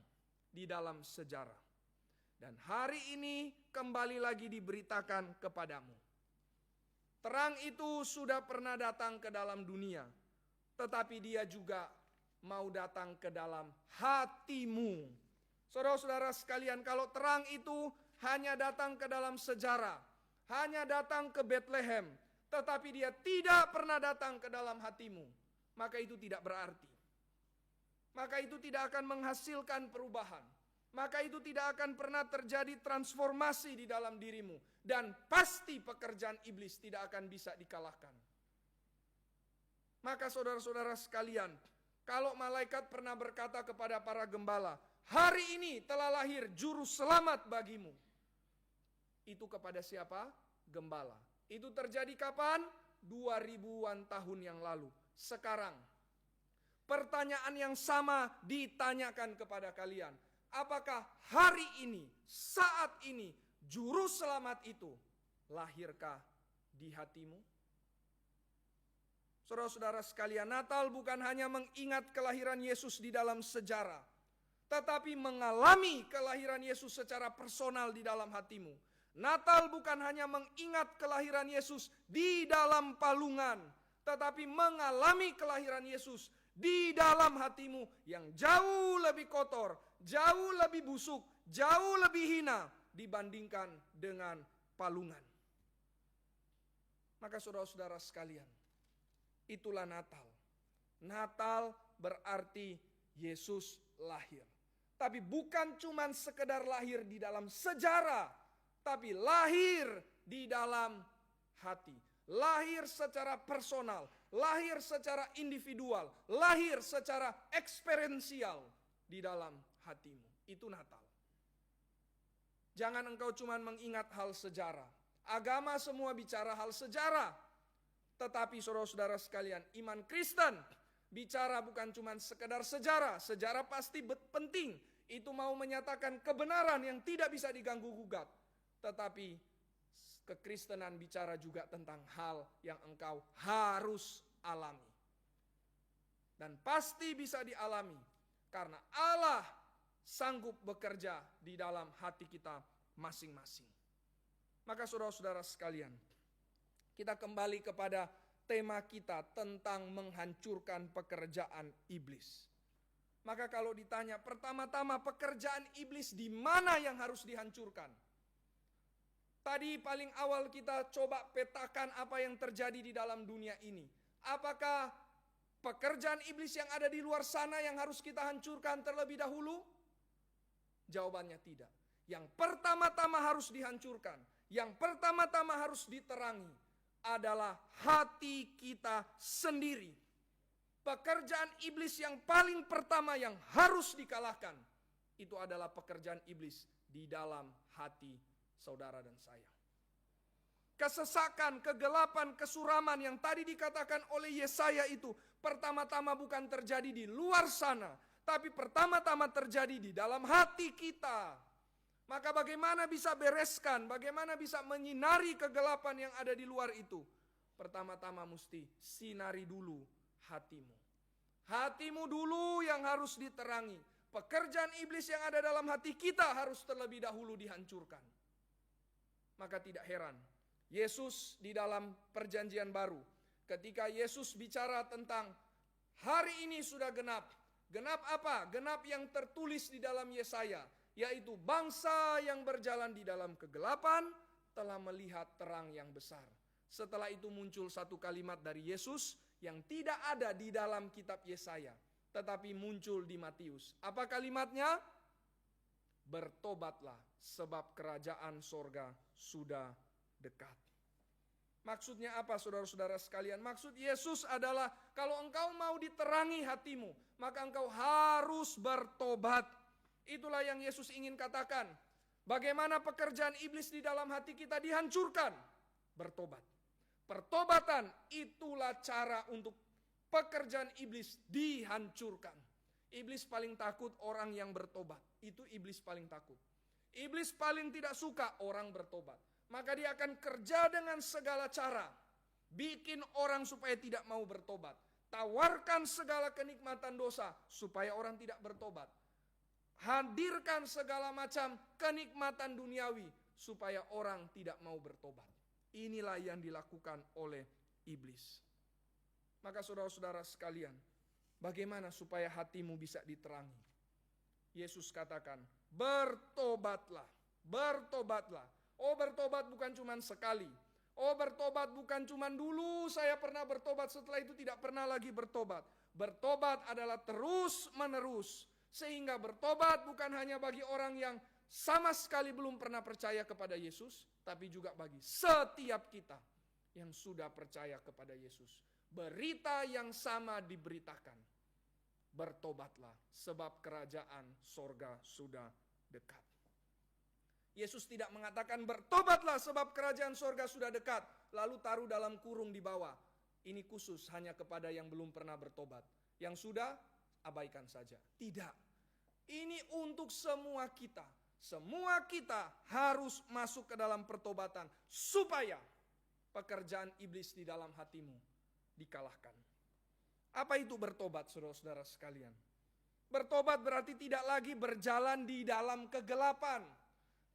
A: di dalam sejarah. Dan hari ini kembali lagi diberitakan kepadamu. Terang itu sudah pernah datang ke dalam dunia, tetapi dia juga mau datang ke dalam hatimu. Saudara-saudara sekalian, kalau terang itu hanya datang ke dalam sejarah, hanya datang ke Bethlehem, tetapi dia tidak pernah datang ke dalam hatimu, maka itu tidak berarti. Maka itu tidak akan menghasilkan perubahan. Maka itu tidak akan pernah terjadi transformasi di dalam dirimu. Dan pasti pekerjaan iblis tidak akan bisa dikalahkan. Maka saudara-saudara sekalian, kalau malaikat pernah berkata kepada para gembala, hari ini telah lahir juru selamat bagimu. Itu kepada siapa? Gembala. Itu terjadi kapan? 2000-an tahun yang lalu. Sekarang, pertanyaan yang sama ditanyakan kepada kalian. Apakah hari ini, saat ini, juru selamat itu lahirkah di hatimu? Saudara-saudara sekalian, Natal bukan hanya mengingat kelahiran Yesus di dalam sejarah, tetapi mengalami kelahiran Yesus secara personal di dalam hatimu. Natal bukan hanya mengingat kelahiran Yesus di dalam palungan, tetapi mengalami kelahiran Yesus di dalam hatimu yang jauh lebih kotor, jauh lebih busuk, jauh lebih hina dibandingkan dengan palungan. Maka saudara-saudara sekalian, itulah Natal. Natal berarti Yesus lahir. Tapi bukan cuma sekedar lahir di dalam sejarah, tapi lahir di dalam hati. Lahir secara personal, lahir secara individual, lahir secara eksperensial di dalam hatimu. Itu Natal. Jangan engkau cuma mengingat hal sejarah. Agama semua bicara hal sejarah. Tetapi saudara-saudara sekalian, iman Kristen bicara bukan cuma sekedar sejarah. Sejarah pasti penting. Itu mau menyatakan kebenaran yang tidak bisa diganggu-gugat. Tetapi kekristenan bicara juga tentang hal yang engkau harus alami. Dan pasti bisa dialami karena Allah sanggup bekerja di dalam hati kita masing-masing. Maka saudara-saudara sekalian, kita kembali kepada tema kita tentang menghancurkan pekerjaan iblis. Maka kalau ditanya pertama-tama pekerjaan iblis di mana yang harus dihancurkan? Tadi paling awal kita coba petakan apa yang terjadi di dalam dunia ini. Apakah pekerjaan iblis yang ada di luar sana yang harus kita hancurkan terlebih dahulu? Jawabannya tidak. Yang pertama-tama harus dihancurkan, yang pertama-tama harus diterangi adalah hati kita sendiri. Pekerjaan iblis yang paling pertama yang harus dikalahkan, itu adalah pekerjaan iblis di dalam hati saudara dan saya. Kesesakan, kegelapan, kesuraman yang tadi dikatakan oleh Yesaya itu pertama-tama bukan terjadi di luar sana, tapi pertama-tama terjadi di dalam hati kita. Maka bagaimana bisa bereskan, bagaimana bisa menyinari kegelapan yang ada di luar itu? Pertama-tama mesti sinari dulu hatimu. Hatimu dulu yang harus diterangi. Pekerjaan iblis yang ada dalam hati kita harus terlebih dahulu dihancurkan. Maka tidak heran, Yesus di dalam perjanjian baru, ketika Yesus bicara tentang hari ini sudah genap. Genap apa? Genap yang tertulis di dalam Yesaya, yaitu bangsa yang berjalan di dalam kegelapan telah melihat terang yang besar. Setelah itu muncul satu kalimat dari Yesus yang tidak ada di dalam kitab Yesaya, tetapi muncul di Matius. Apa kalimatnya? Bertobatlah sebab kerajaan sorga sudah dekat. Maksudnya apa saudara-saudara sekalian? Maksud Yesus adalah kalau engkau mau diterangi hatimu, maka engkau harus bertobat. Itulah yang Yesus ingin katakan. Bagaimana pekerjaan iblis di dalam hati kita dihancurkan? Bertobat. Pertobatan itulah cara untuk pekerjaan iblis dihancurkan. Iblis paling takut orang yang bertobat. Itu iblis paling takut. Iblis paling tidak suka orang bertobat. Maka dia akan kerja dengan segala cara. Bikin orang supaya tidak mau bertobat. Tawarkan segala kenikmatan dosa supaya orang tidak bertobat. Hadirkan segala macam kenikmatan duniawi supaya orang tidak mau bertobat. Inilah yang dilakukan oleh iblis. Maka saudara-saudara sekalian, bagaimana supaya hatimu bisa diterangi? Yesus katakan, bertobatlah. Bertobatlah. Oh, bertobat bukan cuma sekali. Oh, bertobat bukan cuma dulu saya pernah bertobat, setelah itu tidak pernah lagi bertobat. Bertobat adalah terus menerus. Sehingga bertobat bukan hanya bagi orang yang sama sekali belum pernah percaya kepada Yesus, tapi juga bagi setiap kita yang sudah percaya kepada Yesus. Berita yang sama diberitakan. Bertobatlah sebab kerajaan sorga sudah dekat. Yesus tidak mengatakan bertobatlah sebab kerajaan sorga sudah dekat, lalu taruh dalam kurung di bawah. Ini khusus hanya kepada yang belum pernah bertobat. Yang sudah, abaikan saja. Tidak. Ini untuk semua kita. Semua kita harus masuk ke dalam pertobatan supaya pekerjaan iblis di dalam hatimu dikalahkan. Apa itu bertobat, saudara-saudara sekalian? Bertobat berarti tidak lagi berjalan di dalam kegelapan.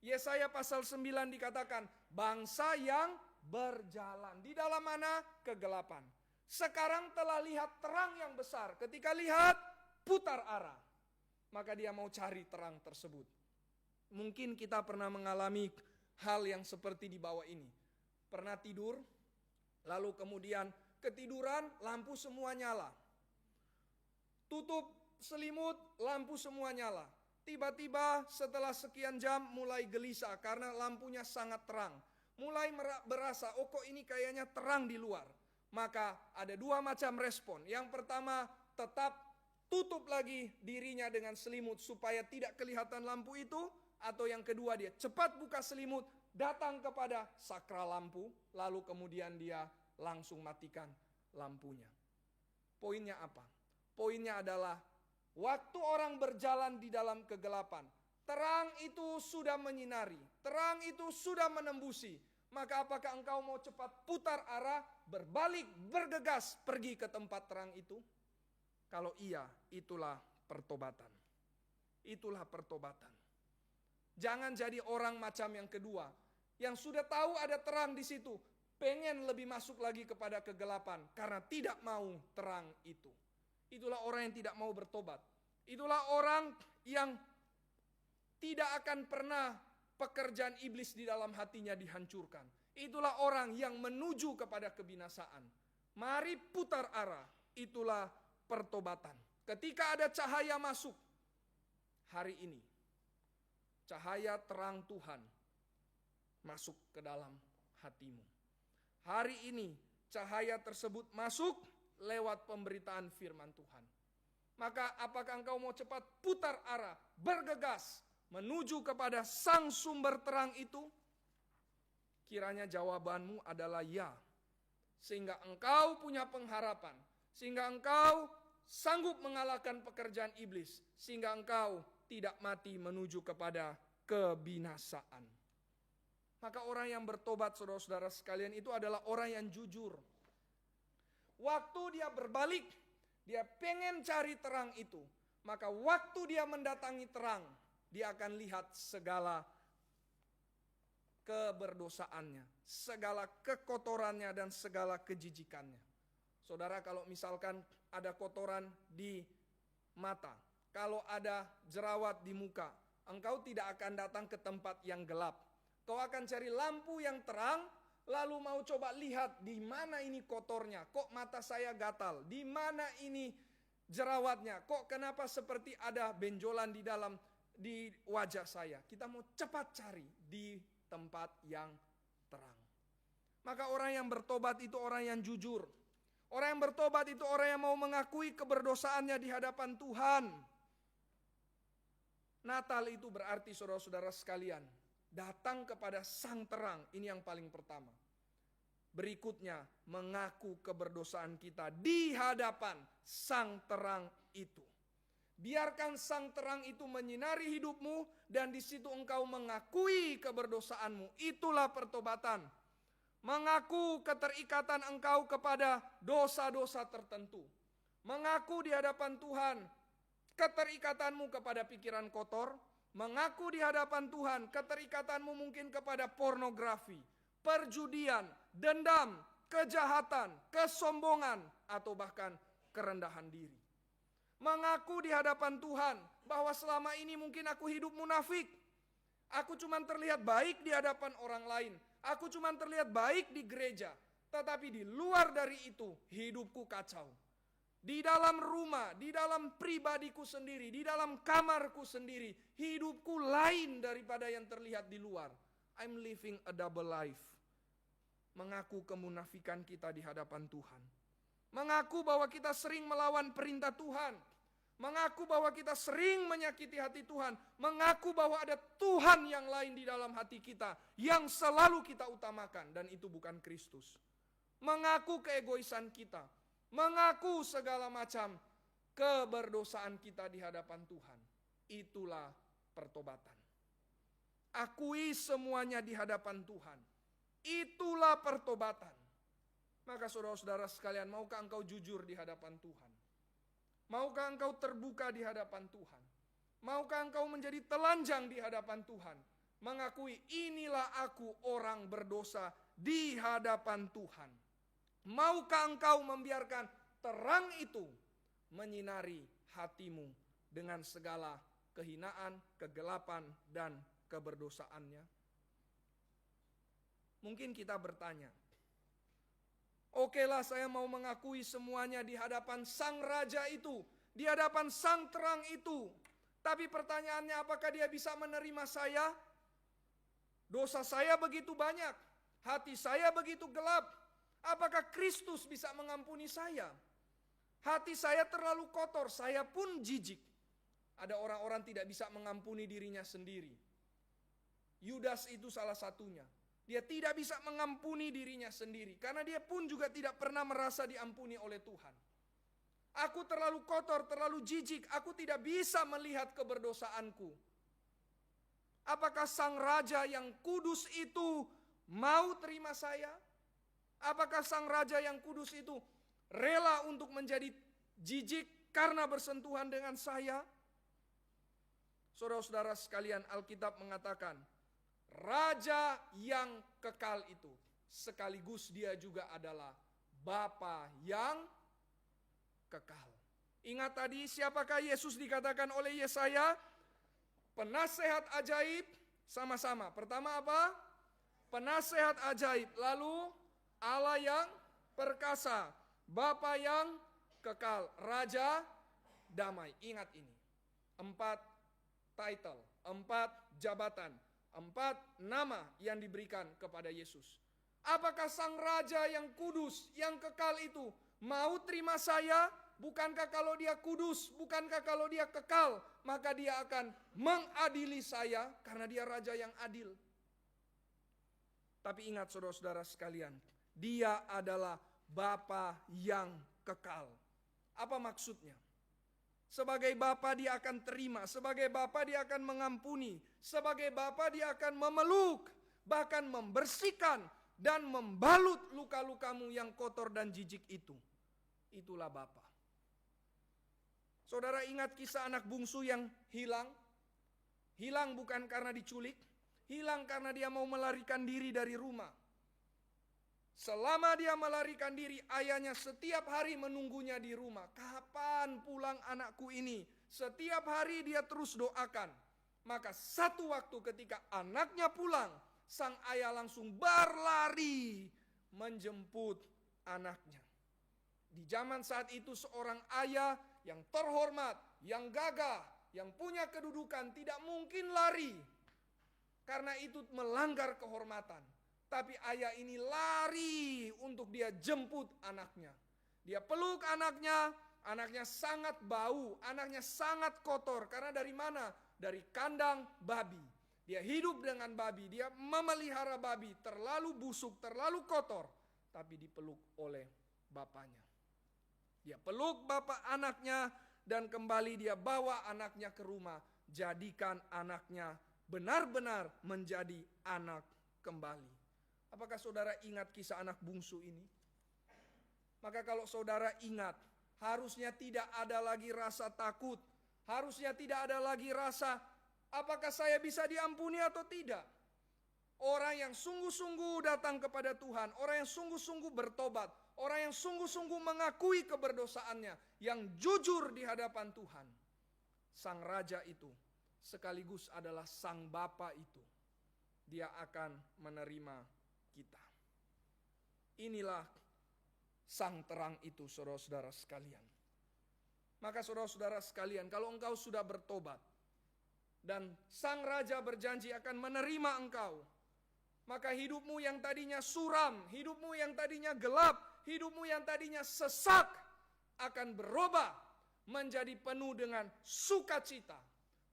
A: Yesaya pasal 9 dikatakan, bangsa yang berjalan. Di dalam mana? Kegelapan. Sekarang telah lihat terang yang besar. Ketika lihat, putar arah. Maka dia mau cari terang tersebut. Mungkin kita pernah mengalami hal yang seperti di bawah ini. Pernah tidur, lalu kemudian ketiduran, lampu semua nyala. Tutup selimut, lampu semua nyala. Tiba-tiba setelah sekian jam mulai gelisah karena lampunya sangat terang. Mulai berasa, oh kok ini kayaknya terang di luar. Maka ada dua macam respon. Yang pertama, tetap tutup lagi dirinya dengan selimut supaya tidak kelihatan lampu itu. Atau yang kedua, dia cepat buka selimut, datang kepada sakral lampu, lalu kemudian dia langsung matikan lampunya. Poinnya apa? Poinnya adalah waktu orang berjalan di dalam kegelapan, terang itu sudah menyinari, terang itu sudah menembusi. Maka apakah engkau mau cepat putar arah, berbalik, bergegas, pergi ke tempat terang itu? Kalau iya, itulah pertobatan. Itulah pertobatan. Jangan jadi orang macam yang kedua, yang sudah tahu ada terang di situ, pengen lebih masuk lagi kepada kegelapan karena tidak mau terang itu. Itulah orang yang tidak mau bertobat. Itulah orang yang tidak akan pernah pekerjaan iblis di dalam hatinya dihancurkan. Itulah orang yang menuju kepada kebinasaan. Mari putar arah. Itulah pertobatan. Ketika ada cahaya masuk, hari ini, cahaya terang Tuhan masuk ke dalam hatimu. Hari ini, cahaya tersebut masuk lewat pemberitaan firman Tuhan. Maka apakah engkau mau cepat putar arah, bergegas, menuju kepada sang sumber terang itu? Kiranya jawabanmu adalah ya. Sehingga engkau punya pengharapan. Sehingga engkau sanggup mengalahkan pekerjaan iblis. Sehingga engkau tidak mati menuju kepada kebinasaan. Maka orang yang bertobat, saudara-saudara sekalian, itu adalah orang yang jujur. Waktu dia berbalik, dia pengen cari terang itu. Maka waktu dia mendatangi terang, dia akan lihat segala keberdosaannya, segala kekotorannya dan segala kejijikannya. Saudara, kalau misalkan ada kotoran di mata, kalau ada jerawat di muka, engkau tidak akan datang ke tempat yang gelap. Kau akan cari lampu yang terang, lalu mau coba lihat di mana ini kotornya, kok mata saya gatal, di mana ini jerawatnya, kok kenapa seperti ada benjolan di wajah saya. Kita mau cepat cari di tempat yang terang. Maka orang yang bertobat itu orang yang jujur. Orang yang bertobat itu orang yang mau mengakui keberdosaannya di hadapan Tuhan. Natal itu berarti, saudara-saudara sekalian, datang kepada sang terang. Ini yang paling pertama. Berikutnya, mengaku keberdosaan kita di hadapan sang terang itu. Biarkan sang terang itu menyinari hidupmu dan di situ engkau mengakui keberdosaanmu. Itulah pertobatan. Mengaku keterikatan engkau kepada dosa-dosa tertentu. Mengaku di hadapan Tuhan keterikatanmu kepada pikiran kotor. Mengaku di hadapan Tuhan keterikatanmu mungkin kepada pornografi, perjudian, dendam, kejahatan, kesombongan, atau bahkan kerendahan diri. Mengaku di hadapan Tuhan bahwa selama ini mungkin aku hidup munafik. Aku cuma terlihat baik di hadapan orang lain. Aku cuma terlihat baik di gereja. Tetapi di luar dari itu, hidupku kacau. Di dalam rumah, di dalam pribadiku sendiri, di dalam kamarku sendiri, hidupku lain daripada yang terlihat di luar. I'm living a double life. Mengaku kemunafikan kita di hadapan Tuhan. Mengaku bahwa kita sering melawan perintah Tuhan. Mengaku bahwa kita sering menyakiti hati Tuhan. Mengaku bahwa ada Tuhan yang lain di dalam hati kita, yang selalu kita utamakan, dan itu bukan Kristus. Mengaku keegoisan kita. Mengaku segala macam keberdosaan kita di hadapan Tuhan. Itulah pertobatan. Akui semuanya di hadapan Tuhan. Itulah pertobatan. Maka saudara-saudara sekalian, maukah engkau jujur di hadapan Tuhan? Maukah engkau terbuka di hadapan Tuhan? Maukah engkau menjadi telanjang di hadapan Tuhan? Mengakui, inilah aku orang berdosa di hadapan Tuhan. Maukah engkau membiarkan terang itu menyinari hatimu dengan segala kehinaan, kegelapan, dan keberdosaannya? Mungkin kita bertanya, okelah, saya mau mengakui semuanya di hadapan sang raja itu, di hadapan sang terang itu. Tapi pertanyaannya, apakah dia bisa menerima saya? Dosa saya begitu banyak, hati saya begitu gelap. Apakah Kristus bisa mengampuni saya? Hati saya terlalu kotor, saya pun jijik. Ada orang-orang tidak bisa mengampuni dirinya sendiri. Yudas itu salah satunya. Dia tidak bisa mengampuni dirinya sendiri, karena dia pun juga tidak pernah merasa diampuni oleh Tuhan. Aku terlalu kotor, terlalu jijik, aku tidak bisa melihat keberdosaanku. Apakah sang raja yang kudus itu mau terima saya? Apakah sang raja yang kudus itu rela untuk menjadi jijik karena bersentuhan dengan saya? Saudara-saudara sekalian, Alkitab mengatakan, raja yang kekal itu, sekaligus dia juga adalah Bapa yang kekal. Ingat tadi, siapakah Yesus dikatakan oleh Yesaya? Penasehat ajaib, sama-sama. Pertama apa? Penasehat ajaib. Lalu Allah yang perkasa, Bapa yang kekal, Raja damai. Ingat ini, 4 title, 4 jabatan, 4 nama yang diberikan kepada Yesus. Apakah sang Raja yang kudus, yang kekal itu mau terima saya? Bukankah kalau dia kudus, bukankah kalau dia kekal, maka dia akan mengadili saya karena dia Raja yang adil? Tapi ingat saudara-saudara sekalian, dia adalah Bapa yang kekal. Apa maksudnya? Sebagai Bapa dia akan terima, sebagai Bapa dia akan mengampuni, sebagai Bapa dia akan memeluk, bahkan membersihkan dan membalut luka-lukamu yang kotor dan jijik itu. Itulah Bapa. Saudara ingat kisah anak bungsu yang hilang? Hilang bukan karena diculik, hilang karena dia mau melarikan diri dari rumah. Selama dia melarikan diri, ayahnya setiap hari menunggunya di rumah. Kapan pulang anakku ini? Setiap hari dia terus doakan. Maka satu waktu ketika anaknya pulang, sang ayah langsung berlari menjemput anaknya. Di zaman saat itu seorang ayah yang terhormat, yang gagah, yang punya kedudukan tidak mungkin lari. Karena itu melanggar kehormatan. Tapi ayah ini lari untuk dia jemput anaknya. Dia peluk anaknya, anaknya sangat bau, anaknya sangat kotor. Karena dari mana? Dari kandang babi. Dia hidup dengan babi, dia memelihara babi, terlalu busuk, terlalu kotor. Tapi dipeluk oleh bapaknya. Dia peluk bapak anaknya dan kembali dia bawa anaknya ke rumah. Jadikan anaknya benar-benar menjadi anak kembali. Apakah saudara ingat kisah anak bungsu ini? Maka kalau saudara ingat, harusnya tidak ada lagi rasa takut. Harusnya tidak ada lagi rasa, apakah saya bisa diampuni atau tidak? Orang yang sungguh-sungguh datang kepada Tuhan, orang yang sungguh-sungguh bertobat, orang yang sungguh-sungguh mengakui keberdosaannya, yang jujur di hadapan Tuhan. Sang raja itu sekaligus adalah Sang Bapa itu. Dia akan menerima kita. Inilah Sang terang itu, saudara-saudara sekalian. Maka saudara-saudara sekalian, kalau engkau sudah bertobat dan Sang Raja berjanji akan menerima engkau, maka hidupmu yang tadinya suram, hidupmu yang tadinya gelap, hidupmu yang tadinya sesak akan berubah menjadi penuh dengan sukacita,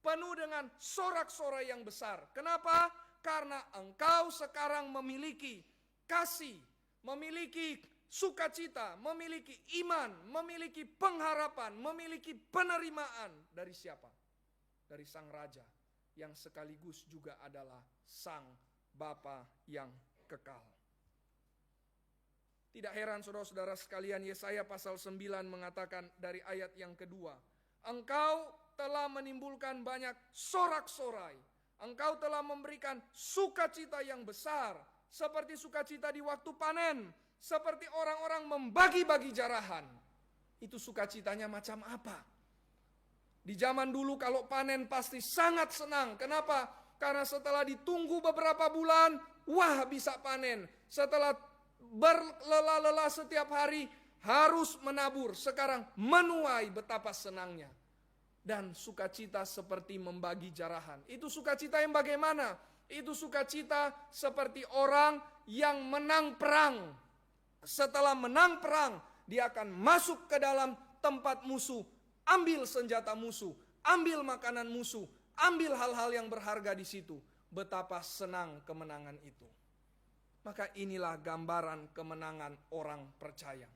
A: penuh dengan sorak-sorai yang besar. Kenapa? Karena engkau sekarang memiliki kasih, memiliki sukacita, memiliki iman, memiliki pengharapan, memiliki penerimaan dari siapa? Dari Sang Raja yang sekaligus juga adalah Sang Bapa yang kekal. Tidak heran saudara-saudara sekalian, Yesaya pasal 9 mengatakan dari ayat yang kedua, engkau telah menimbulkan banyak sorak-sorai, engkau telah memberikan sukacita yang besar, seperti sukacita di waktu panen, seperti orang-orang membagi-bagi jarahan. Itu sukacitanya macam apa? Di zaman dulu kalau panen pasti sangat senang. Kenapa? Karena setelah ditunggu beberapa bulan, wah bisa panen. Setelah berlelah-lelah setiap hari, harus menabur. Sekarang menuai betapa senangnya. Dan sukacita seperti membagi jarahan. Itu sukacita yang bagaimana? Itu sukacita seperti orang yang menang perang. Setelah menang perang, dia akan masuk ke dalam tempat musuh, ambil senjata musuh, ambil makanan musuh, ambil hal-hal yang berharga di situ. Betapa senang kemenangan itu. Maka inilah gambaran kemenangan orang percaya.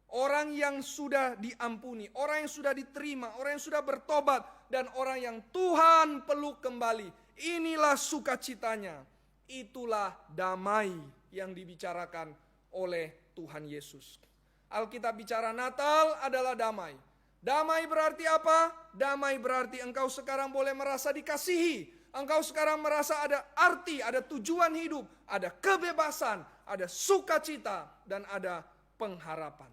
A: Orang yang sudah diampuni, orang yang sudah diterima, orang yang sudah bertobat, dan orang yang Tuhan peluk kembali. Inilah sukacitanya. Itulah damai yang dibicarakan oleh Tuhan Yesus. Alkitab bicara Natal adalah damai. Damai berarti apa? Damai berarti engkau sekarang boleh merasa dikasihi. Engkau sekarang merasa ada arti, ada tujuan hidup, ada kebebasan, ada sukacita, dan ada pengharapan.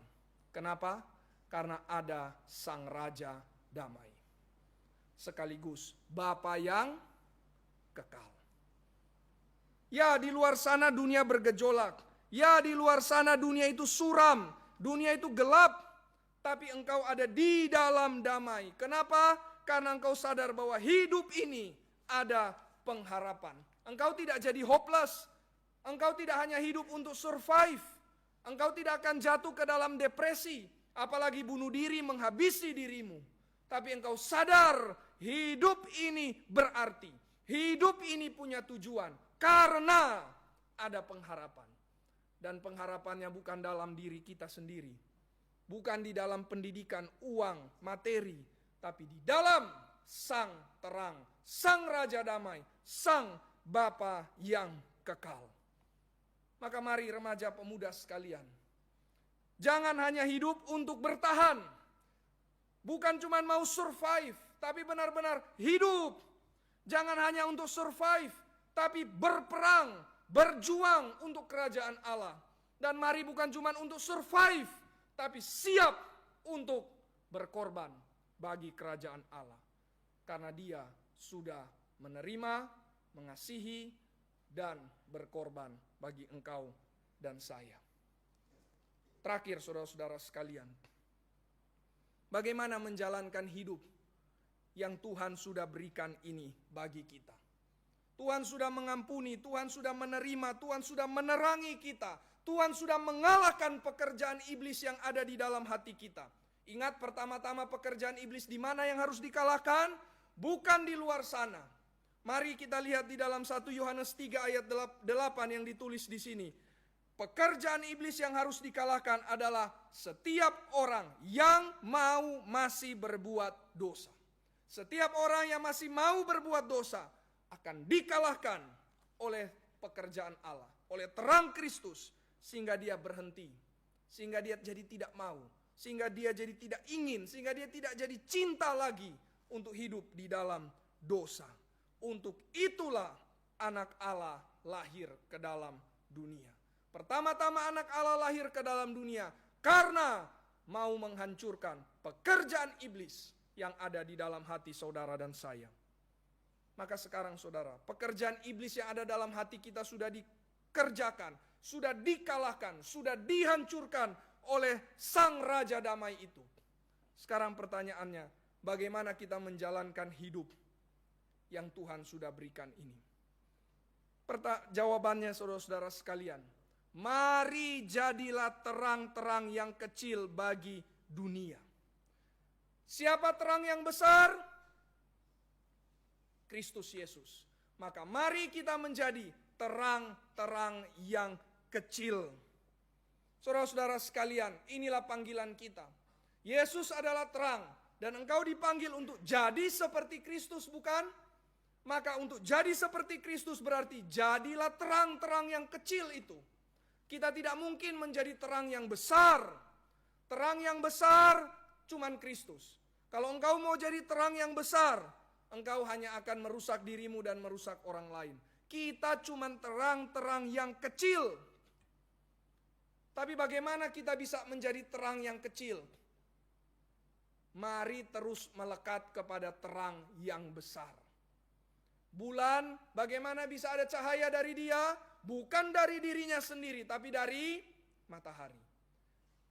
A: Kenapa? Karena ada Sang Raja damai. Sekaligus Bapa yang kekal. Ya, di luar sana dunia bergejolak. Ya, di luar sana dunia itu suram, dunia itu gelap, tapi engkau ada di dalam damai. Kenapa? Karena engkau sadar bahwa hidup ini ada pengharapan. Engkau tidak jadi hopeless. Engkau tidak hanya hidup untuk survive. Engkau tidak akan jatuh ke dalam depresi, apalagi bunuh diri, menghabisi dirimu. Tapi engkau sadar hidup ini berarti. Hidup ini punya tujuan karena ada pengharapan. Dan pengharapannya bukan dalam diri kita sendiri. Bukan di dalam pendidikan, uang, materi. Tapi di dalam Sang terang, Sang Raja damai, Sang Bapa yang kekal. Maka mari remaja pemuda sekalian. Jangan hanya hidup untuk bertahan. Bukan cuma mau survive, tapi benar-benar hidup. Jangan hanya untuk survive, tapi berperang, berjuang untuk kerajaan Allah. Dan mari bukan cuma untuk survive, tapi siap untuk berkorban bagi kerajaan Allah. Karena Dia sudah menerima, mengasihi, dan berkorban bagi engkau dan saya. Terakhir saudara-saudara sekalian, bagaimana menjalankan hidup yang Tuhan sudah berikan ini bagi kita. Tuhan sudah mengampuni, Tuhan sudah menerima, Tuhan sudah menerangi kita. Tuhan sudah mengalahkan pekerjaan iblis yang ada di dalam hati kita. Ingat pertama-tama pekerjaan iblis di mana yang harus dikalahkan? Bukan di luar sana. Mari kita lihat di dalam 1 Yohanes 3 ayat 8 yang ditulis di sini. Pekerjaan iblis yang harus dikalahkan adalah setiap orang yang mau masih berbuat dosa. Setiap orang yang masih mau berbuat dosa akan dikalahkan oleh pekerjaan Allah, oleh terang Kristus, sehingga dia berhenti, sehingga dia jadi tidak mau, sehingga dia jadi tidak ingin, sehingga dia tidak jadi cinta lagi untuk hidup di dalam dosa. Untuk itulah anak Allah lahir ke dalam dunia. Pertama-tama anak Allah lahir ke dalam dunia karena mau menghancurkan pekerjaan iblis yang ada di dalam hati saudara dan saya. Maka sekarang saudara, pekerjaan iblis yang ada dalam hati kita sudah dikerjakan, sudah dikalahkan, sudah dihancurkan oleh Sang Raja Damai itu. Sekarang pertanyaannya, bagaimana kita menjalankan hidup yang Tuhan sudah berikan ini? Jawabannya saudara-saudara sekalian, mari jadilah terang-terang yang kecil bagi dunia. Siapa terang yang besar? Kristus Yesus. Maka mari kita menjadi terang-terang yang kecil. Saudara-saudara sekalian, inilah panggilan kita. Yesus adalah terang dan engkau dipanggil untuk jadi seperti Kristus, bukan? Maka untuk jadi seperti Kristus berarti jadilah terang-terang yang kecil itu. Kita tidak mungkin menjadi terang yang besar. Terang yang besar cuman Kristus. Kalau engkau mau jadi terang yang besar, engkau hanya akan merusak dirimu dan merusak orang lain. Kita cuman terang-terang yang kecil. Tapi bagaimana kita bisa menjadi terang yang kecil? Mari terus melekat kepada terang yang besar. Bulan, bagaimana bisa ada cahaya dari dia? Bukan dari dirinya sendiri, tapi dari matahari.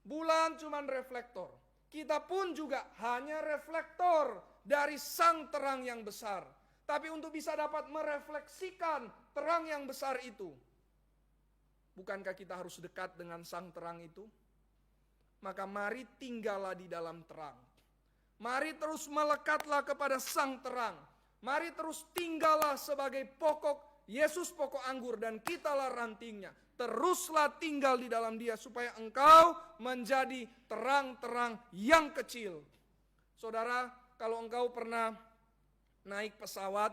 A: Bulan cuman reflektor. Kita pun juga hanya reflektor dari sang terang yang besar. Tapi untuk bisa dapat merefleksikan terang yang besar itu, bukankah kita harus dekat dengan sang terang itu? Maka mari tinggallah di dalam terang. Mari terus melekatlah kepada sang terang. Mari terus tinggallah sebagai pokok, Yesus pokok anggur dan kitalah rantingnya. Teruslah tinggal di dalam dia supaya engkau menjadi terang-terang yang kecil. Saudara, kalau engkau pernah naik pesawat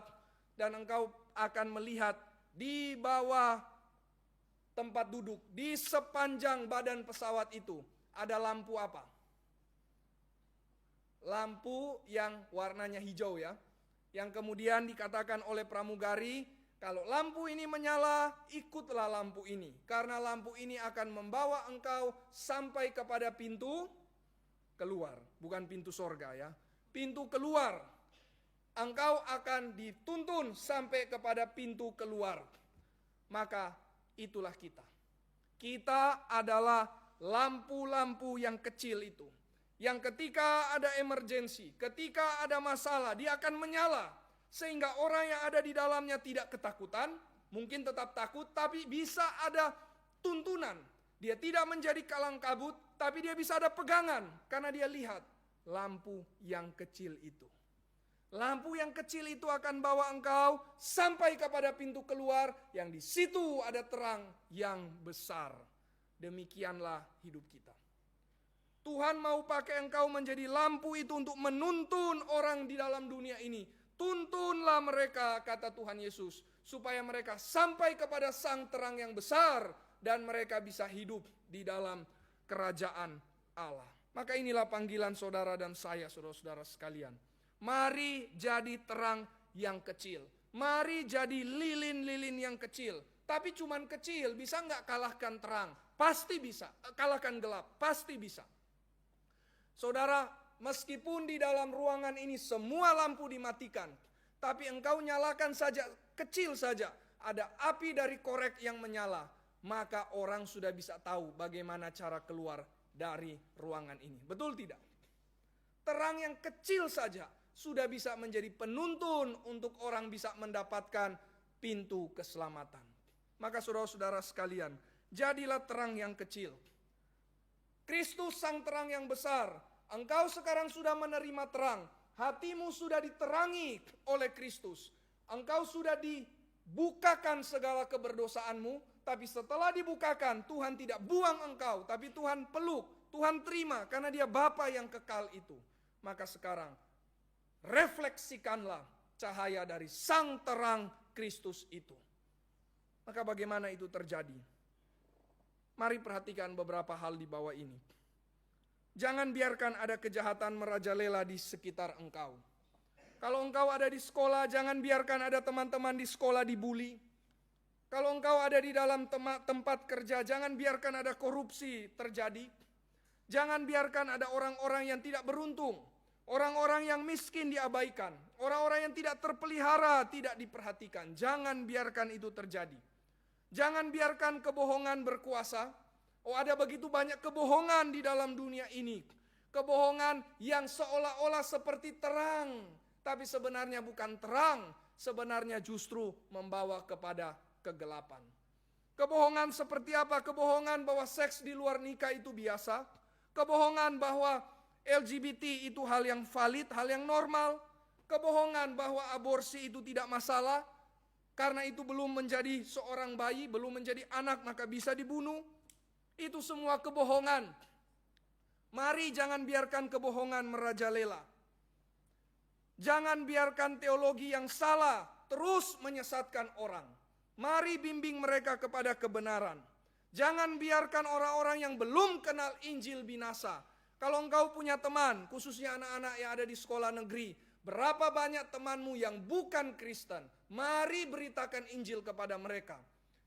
A: dan engkau akan melihat di bawah tempat duduk, di sepanjang badan pesawat itu ada lampu apa? Lampu yang warnanya hijau ya. Yang kemudian dikatakan oleh pramugari, kalau lampu ini menyala, ikutlah lampu ini. Karena lampu ini akan membawa engkau sampai kepada pintu keluar. Bukan pintu sorga ya. Pintu keluar. Engkau akan dituntun sampai kepada pintu keluar. Maka itulah kita. Kita adalah lampu-lampu yang kecil itu. Yang ketika ada emergensi, ketika ada masalah, dia akan menyala. Sehingga orang yang ada di dalamnya tidak ketakutan, mungkin tetap takut, tapi bisa ada tuntunan. Dia tidak menjadi kalang kabut, tapi dia bisa ada pegangan. Karena dia lihat lampu yang kecil itu. Lampu yang kecil itu akan bawa engkau sampai kepada pintu keluar, yang di situ ada terang yang besar. Demikianlah hidup kita. Tuhan mau pakai engkau menjadi lampu itu untuk menuntun orang di dalam dunia ini. Tuntunlah mereka, kata Tuhan Yesus, supaya mereka sampai kepada sang terang yang besar dan mereka bisa hidup di dalam kerajaan Allah. Maka inilah panggilan saudara dan saya, saudara-saudara sekalian. Mari jadi terang yang kecil. Mari jadi lilin-lilin yang kecil. Tapi cuman kecil, bisa nggak kalahkan terang? Pasti bisa. Kalahkan gelap, pasti bisa. Saudara, meskipun di dalam ruangan ini semua lampu dimatikan, tapi engkau nyalakan saja, kecil saja, ada api dari korek yang menyala, maka orang sudah bisa tahu bagaimana cara keluar dari ruangan ini. Betul tidak? Terang yang kecil saja sudah bisa menjadi penuntun untuk orang bisa mendapatkan pintu keselamatan. Maka saudara-saudara sekalian, jadilah terang yang kecil. Kristus sang terang yang besar. Engkau sekarang sudah menerima terang. Hatimu sudah diterangi oleh Kristus. Engkau sudah dibukakan segala keberdosaanmu. Tapi setelah dibukakan, Tuhan tidak buang engkau. Tapi Tuhan peluk, Tuhan terima. Karena dia Bapa yang kekal itu. Maka sekarang, refleksikanlah cahaya dari sang terang Kristus itu. Maka bagaimana itu terjadi? Mari perhatikan beberapa hal di bawah ini. Jangan biarkan ada kejahatan merajalela di sekitar engkau. Kalau engkau ada di sekolah, jangan biarkan ada teman-teman di sekolah dibully. Kalau engkau ada di dalam tempat kerja, jangan biarkan ada korupsi terjadi. Jangan biarkan ada orang-orang yang tidak beruntung. Orang-orang yang miskin diabaikan. Orang-orang yang tidak terpelihara tidak diperhatikan. Jangan biarkan itu terjadi. Jangan biarkan kebohongan berkuasa. Oh, ada begitu banyak kebohongan di dalam dunia ini. Kebohongan yang seolah-olah seperti terang, tapi sebenarnya bukan terang. Sebenarnya justru membawa kepada kegelapan. Kebohongan seperti apa? Kebohongan bahwa seks di luar nikah itu biasa. Kebohongan bahwa LGBT itu hal yang valid, hal yang normal. Kebohongan bahwa aborsi itu tidak masalah, karena itu belum menjadi seorang bayi, belum menjadi anak maka bisa dibunuh. Itu semua kebohongan. Mari jangan biarkan kebohongan merajalela. Jangan biarkan teologi yang salah terus menyesatkan orang. Mari bimbing mereka kepada kebenaran. Jangan biarkan orang-orang yang belum kenal Injil binasa. Kalau engkau punya teman, khususnya anak-anak yang ada di sekolah negeri, berapa banyak temanmu yang bukan Kristen? Mari beritakan Injil kepada mereka.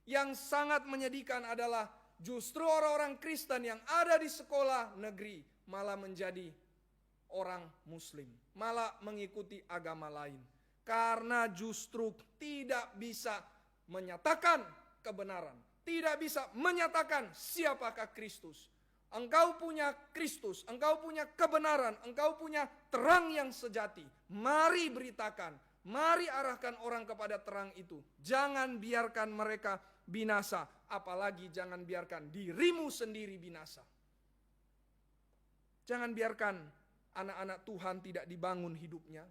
A: Yang sangat menyedihkan adalah justru orang-orang Kristen yang ada di sekolah negeri malah menjadi orang Muslim, malah mengikuti agama lain. Karena justru tidak bisa menyatakan kebenaran, tidak bisa menyatakan siapakah Kristus. Engkau punya Kristus, engkau punya kebenaran, engkau punya terang yang sejati. Mari beritakan, mari arahkan orang kepada terang itu. Jangan biarkan mereka binasa, apalagi jangan biarkan dirimu sendiri binasa. Jangan biarkan anak-anak Tuhan tidak dibangun hidupnya.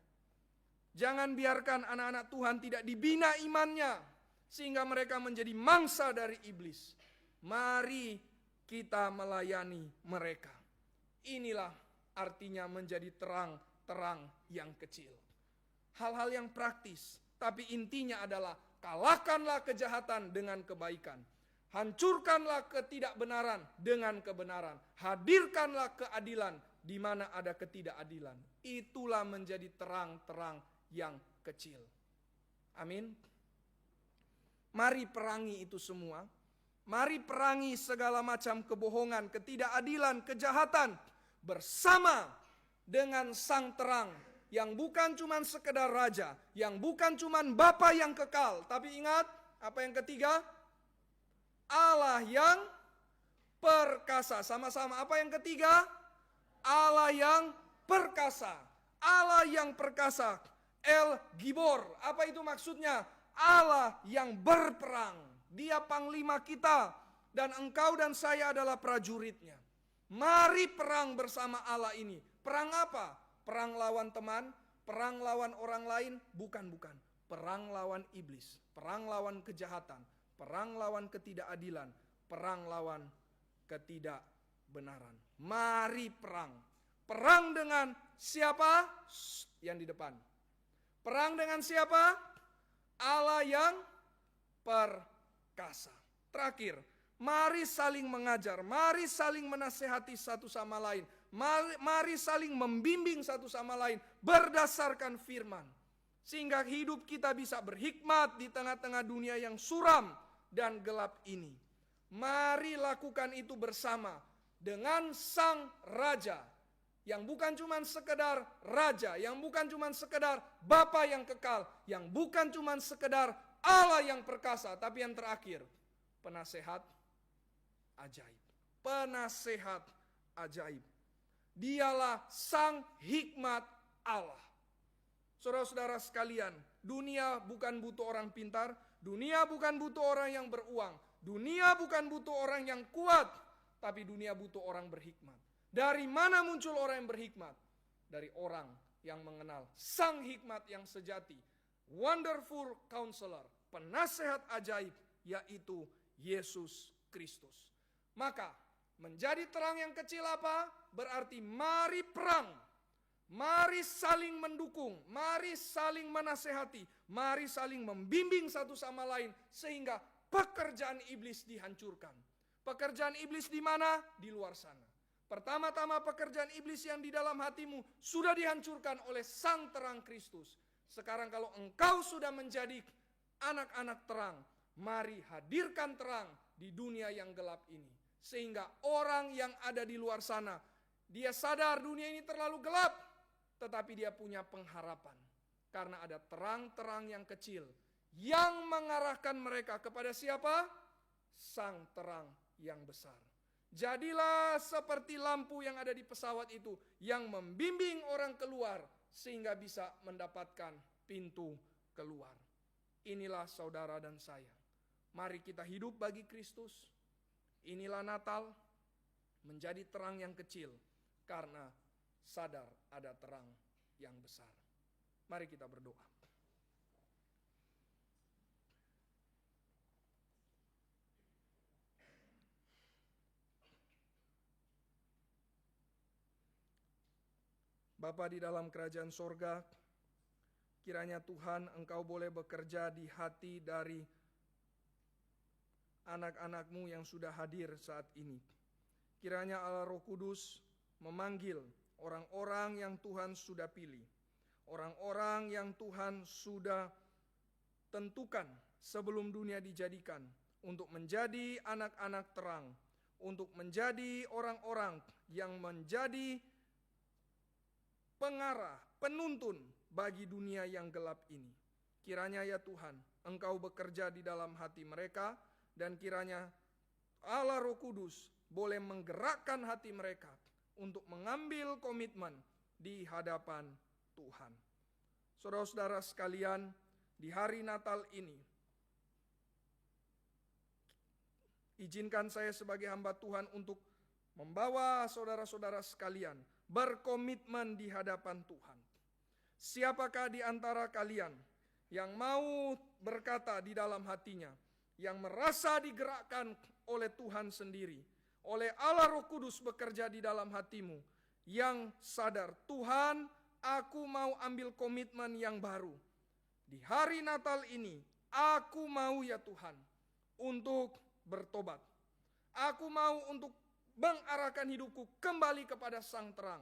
A: Jangan biarkan anak-anak Tuhan tidak dibina imannya, sehingga mereka menjadi mangsa dari iblis. Mari kita melayani mereka. Inilah artinya menjadi terang-terang yang kecil. Hal-hal yang praktis, tapi intinya adalah kalahkanlah kejahatan dengan kebaikan. Hancurkanlah ketidakbenaran dengan kebenaran. Hadirkanlah keadilan di mana ada ketidakadilan. Itulah menjadi terang-terang yang kecil. Amin. Mari perangi itu semua. Mari perangi segala macam kebohongan, ketidakadilan, kejahatan bersama dengan sang terang yang bukan cuma sekedar raja, yang bukan cuma Bapa yang kekal, tapi ingat apa yang ketiga? Allah yang perkasa. Sama-sama apa yang ketiga? Allah yang perkasa. Allah yang perkasa. El Gibor. Apa itu maksudnya? Allah yang berperang. Dia panglima kita dan engkau dan saya adalah prajuritnya. Mari perang bersama Allah ini. Perang apa? Perang lawan teman, perang lawan orang lain? Bukan. Perang lawan iblis, perang lawan kejahatan, perang lawan ketidakadilan, perang lawan ketidakbenaran. Mari perang. Perang dengan siapa? Yang di depan. Perang dengan siapa? Allah yang perkasa. Terakhir, mari saling mengajar, mari saling menasehati satu sama lain, mari saling membimbing satu sama lain berdasarkan firman. Sehingga hidup kita bisa berhikmat di tengah-tengah dunia yang suram dan gelap ini. Mari lakukan itu bersama dengan sang raja, yang bukan cuma sekedar raja, yang bukan cuma sekedar Bapa yang kekal, yang bukan cuma sekedar Allah yang perkasa, tapi yang terakhir, penasehat ajaib. Penasehat ajaib. Dialah sang hikmat Allah. Saudara-saudara sekalian, dunia bukan butuh orang pintar, dunia bukan butuh orang yang beruang, dunia bukan butuh orang yang kuat, tapi dunia butuh orang berhikmat. Dari mana muncul orang yang berhikmat? Dari orang yang mengenal sang hikmat yang sejati. Wonderful Counselor, penasehat ajaib, yaitu Yesus Kristus. Maka menjadi terang yang kecil apa? Berarti mari perang, mari saling mendukung, mari saling menasehati, mari saling membimbing satu sama lain sehingga pekerjaan iblis dihancurkan. Pekerjaan iblis di mana? Di luar sana. Pertama-tama pekerjaan iblis yang di dalam hatimu sudah dihancurkan oleh sang terang Kristus. Sekarang kalau engkau sudah menjadi anak-anak terang, mari hadirkan terang di dunia yang gelap ini. Sehingga orang yang ada di luar sana, dia sadar dunia ini terlalu gelap. tetapi dia punya pengharapan. Karena ada terang-terang yang kecil yang mengarahkan mereka kepada siapa? Sang terang yang besar. Jadilah seperti lampu yang ada di pesawat itu yang membimbing orang keluar sehingga bisa mendapatkan pintu keluar. Inilah saudara dan saya. Mari kita hidup bagi Kristus. Inilah Natal, menjadi terang yang kecil karena sadar ada terang yang besar. Mari kita berdoa. Bapa di dalam kerajaan sorga, kiranya Tuhan Engkau boleh bekerja di hati dari anak-anak-Mu yang sudah hadir saat ini. Kiranya Allah Roh Kudus memanggil orang-orang yang Tuhan sudah pilih, orang-orang yang Tuhan sudah tentukan sebelum dunia dijadikan untuk menjadi anak-anak terang, untuk menjadi orang-orang yang menjadi pengarah, penuntun bagi dunia yang gelap ini. Kiranya ya Tuhan, Engkau bekerja di dalam hati mereka, dan kiranya Allah Roh Kudus boleh menggerakkan hati mereka untuk mengambil komitmen di hadapan Tuhan. Saudara-saudara sekalian, di hari Natal ini, izinkan saya sebagai hamba Tuhan untuk membawa saudara-saudara sekalian berkomitmen di hadapan Tuhan. Siapakah di antara kalian yang mau berkata di dalam hatinya, yang merasa digerakkan oleh Tuhan sendiri, oleh Allah Roh Kudus bekerja di dalam hatimu, yang sadar, Tuhan, aku mau ambil komitmen yang baru. Di hari Natal ini, aku mau ya Tuhan, untuk bertobat. Aku mau untuk mengarahkan hidupku kembali kepada Sang Terang.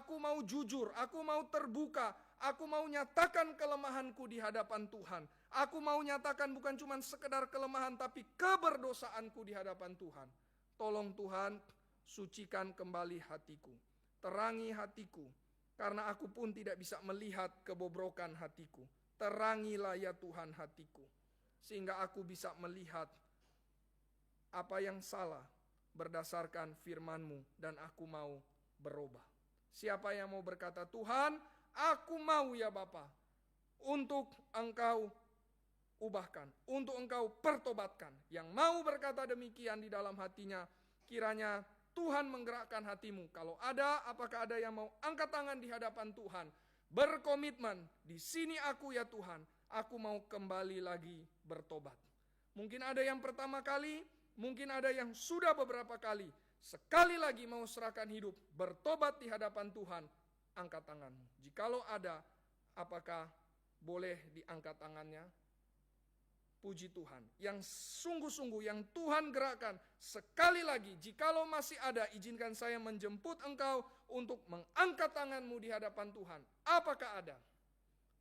A: Aku mau jujur, aku mau terbuka, aku mau nyatakan kelemahanku di hadapan Tuhan. Aku mau nyatakan bukan cuma sekedar kelemahan, tapi keberdosaanku di hadapan Tuhan. Tolong Tuhan, sucikan kembali hatiku, terangi hatiku, karena aku pun tidak bisa melihat kebobrokan hatiku. Terangilah ya Tuhan hatiku, sehingga aku bisa melihat apa yang salah berdasarkan firman-Mu, dan aku mau berubah. Siapa yang mau berkata, Tuhan, aku mau ya Bapa, untuk Engkau ubahkan, untuk Engkau pertobatkan. Yang mau berkata demikian di dalam hatinya, kiranya Tuhan menggerakkan hatimu. Kalau ada, apakah ada yang mau angkat tangan di hadapan Tuhan, berkomitmen, di sini aku ya Tuhan, aku mau kembali lagi bertobat. Mungkin ada yang pertama kali, mungkin ada yang sudah beberapa kali, sekali lagi mau serahkan hidup, bertobat di hadapan Tuhan, angkat tanganmu. Jikalau ada, apakah boleh diangkat tangannya? Puji Tuhan, yang sungguh-sungguh yang Tuhan gerakkan. Sekali lagi, jikalau masih ada, izinkan saya menjemput engkau untuk mengangkat tanganmu di hadapan Tuhan. Apakah ada?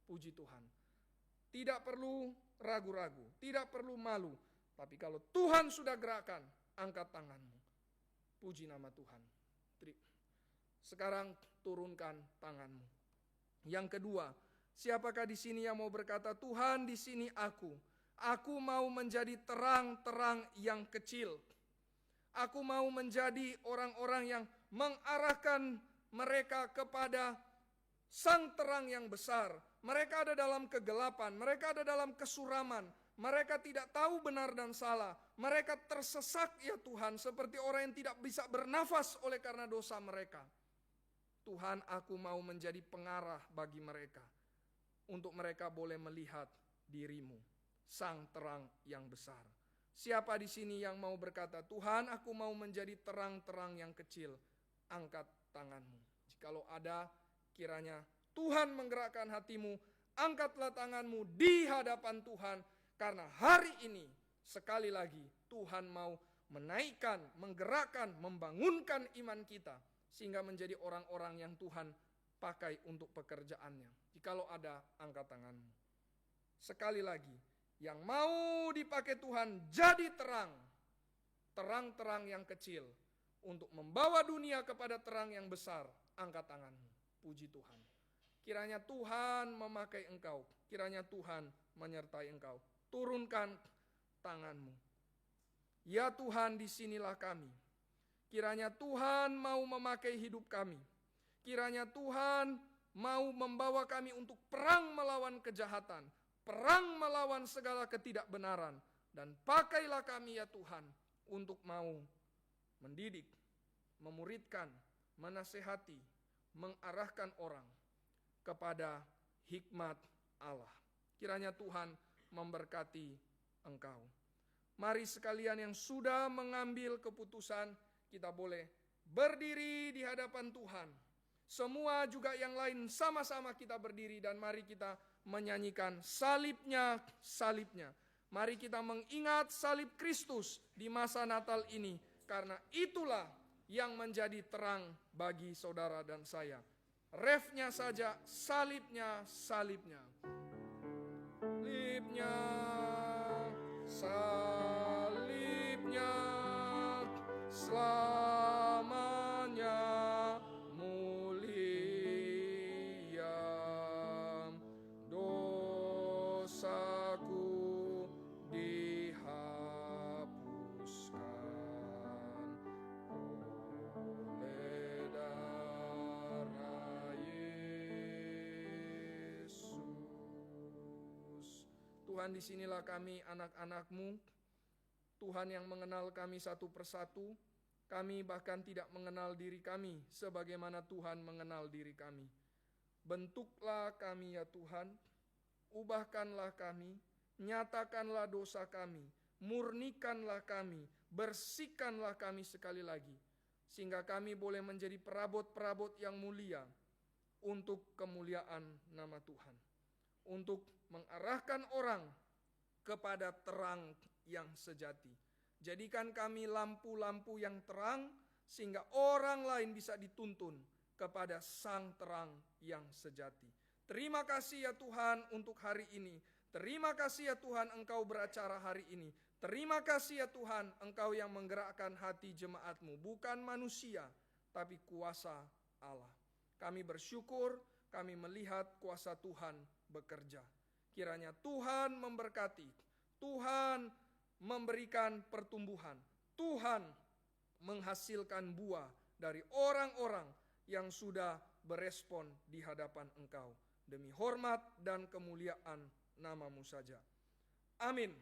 A: Puji Tuhan. Tidak perlu ragu-ragu, tidak perlu malu. Tapi kalau Tuhan sudah gerakkan, angkat tanganmu. Puji nama Tuhan. Sekarang turunkan tanganmu. Yang kedua, siapakah di sini yang mau berkata, Tuhan, di sini aku mau menjadi terang-terang yang kecil. Aku mau menjadi orang-orang yang mengarahkan mereka kepada Sang Terang yang besar. Mereka ada dalam kegelapan, mereka ada dalam kesuraman, mereka tidak tahu benar dan salah. Mereka tersesak ya Tuhan, seperti orang yang tidak bisa bernafas oleh karena dosa mereka. Tuhan, aku mau menjadi pengarah bagi mereka, untuk mereka boleh melihat dirimu, Sang Terang yang besar. Siapa di sini yang mau berkata, Tuhan, aku mau menjadi terang-terang yang kecil? Angkat tanganmu. Jikalau ada, kiranya Tuhan menggerakkan hatimu, angkatlah tanganmu di hadapan Tuhan. Karena hari ini, sekali lagi, Tuhan mau menaikkan, menggerakkan, membangunkan iman kita, sehingga menjadi orang-orang yang Tuhan pakai untuk pekerjaannya. Jikalau ada, angkat tanganmu. Sekali lagi, yang mau dipakai Tuhan jadi terang, terang-terang yang kecil, untuk membawa dunia kepada terang yang besar, angkat tanganmu. Puji Tuhan. Kiranya Tuhan memakai engkau. Kiranya Tuhan menyertai engkau. Turunkan tanganmu. Ya Tuhan, disinilah kami. Kiranya Tuhan mau memakai hidup kami. Kiranya Tuhan mau membawa kami untuk perang melawan kejahatan. Perang melawan segala ketidakbenaran. Dan pakailah kami ya Tuhan untuk mau mendidik, memuridkan, menasehati, mengarahkan orang kepada hikmat Allah. Kiranya Tuhan memberkati engkau. Mari sekalian yang sudah mengambil keputusan, kita boleh berdiri di hadapan Tuhan. Semua juga yang lain sama-sama kita berdiri dan mari kita menyanyikan salibnya, salibnya. Mari kita mengingat salib Kristus di masa Natal ini, karena itulah yang menjadi terang bagi saudara dan saya. Refnya saja, salibnya, salibnya. Salibnya, salibnya, selamanya mulia. Dosaku dihapuskan oleh darah Yesus. Tuhan, disinilah kami anak-anak-Mu. Tuhan yang mengenal kami satu persatu. Kami bahkan tidak mengenal diri kami sebagaimana Tuhan mengenal diri kami. Bentuklah kami ya Tuhan, ubahkanlah kami, nyatakanlah dosa kami, murnikanlah kami, bersihkanlah kami sekali lagi, sehingga kami boleh menjadi perabot-perabot yang mulia untuk kemuliaan nama Tuhan, untuk mengarahkan orang kepada terang yang sejati. Jadikan kami lampu-lampu yang terang, sehingga orang lain bisa dituntun kepada sang terang yang sejati. Terima kasih ya Tuhan untuk hari ini. Terima kasih ya Tuhan Engkau beracara hari ini. Terima kasih ya Tuhan Engkau yang menggerakkan hati jemaat-Mu. Bukan manusia, tapi kuasa Allah. Kami bersyukur, kami melihat kuasa Tuhan bekerja. Kiranya Tuhan memberkati, Tuhan memberikan pertumbuhan, Tuhan menghasilkan buah dari orang-orang yang sudah berespon di hadapan Engkau. Demi hormat dan kemuliaan nama-Mu saja. Amin.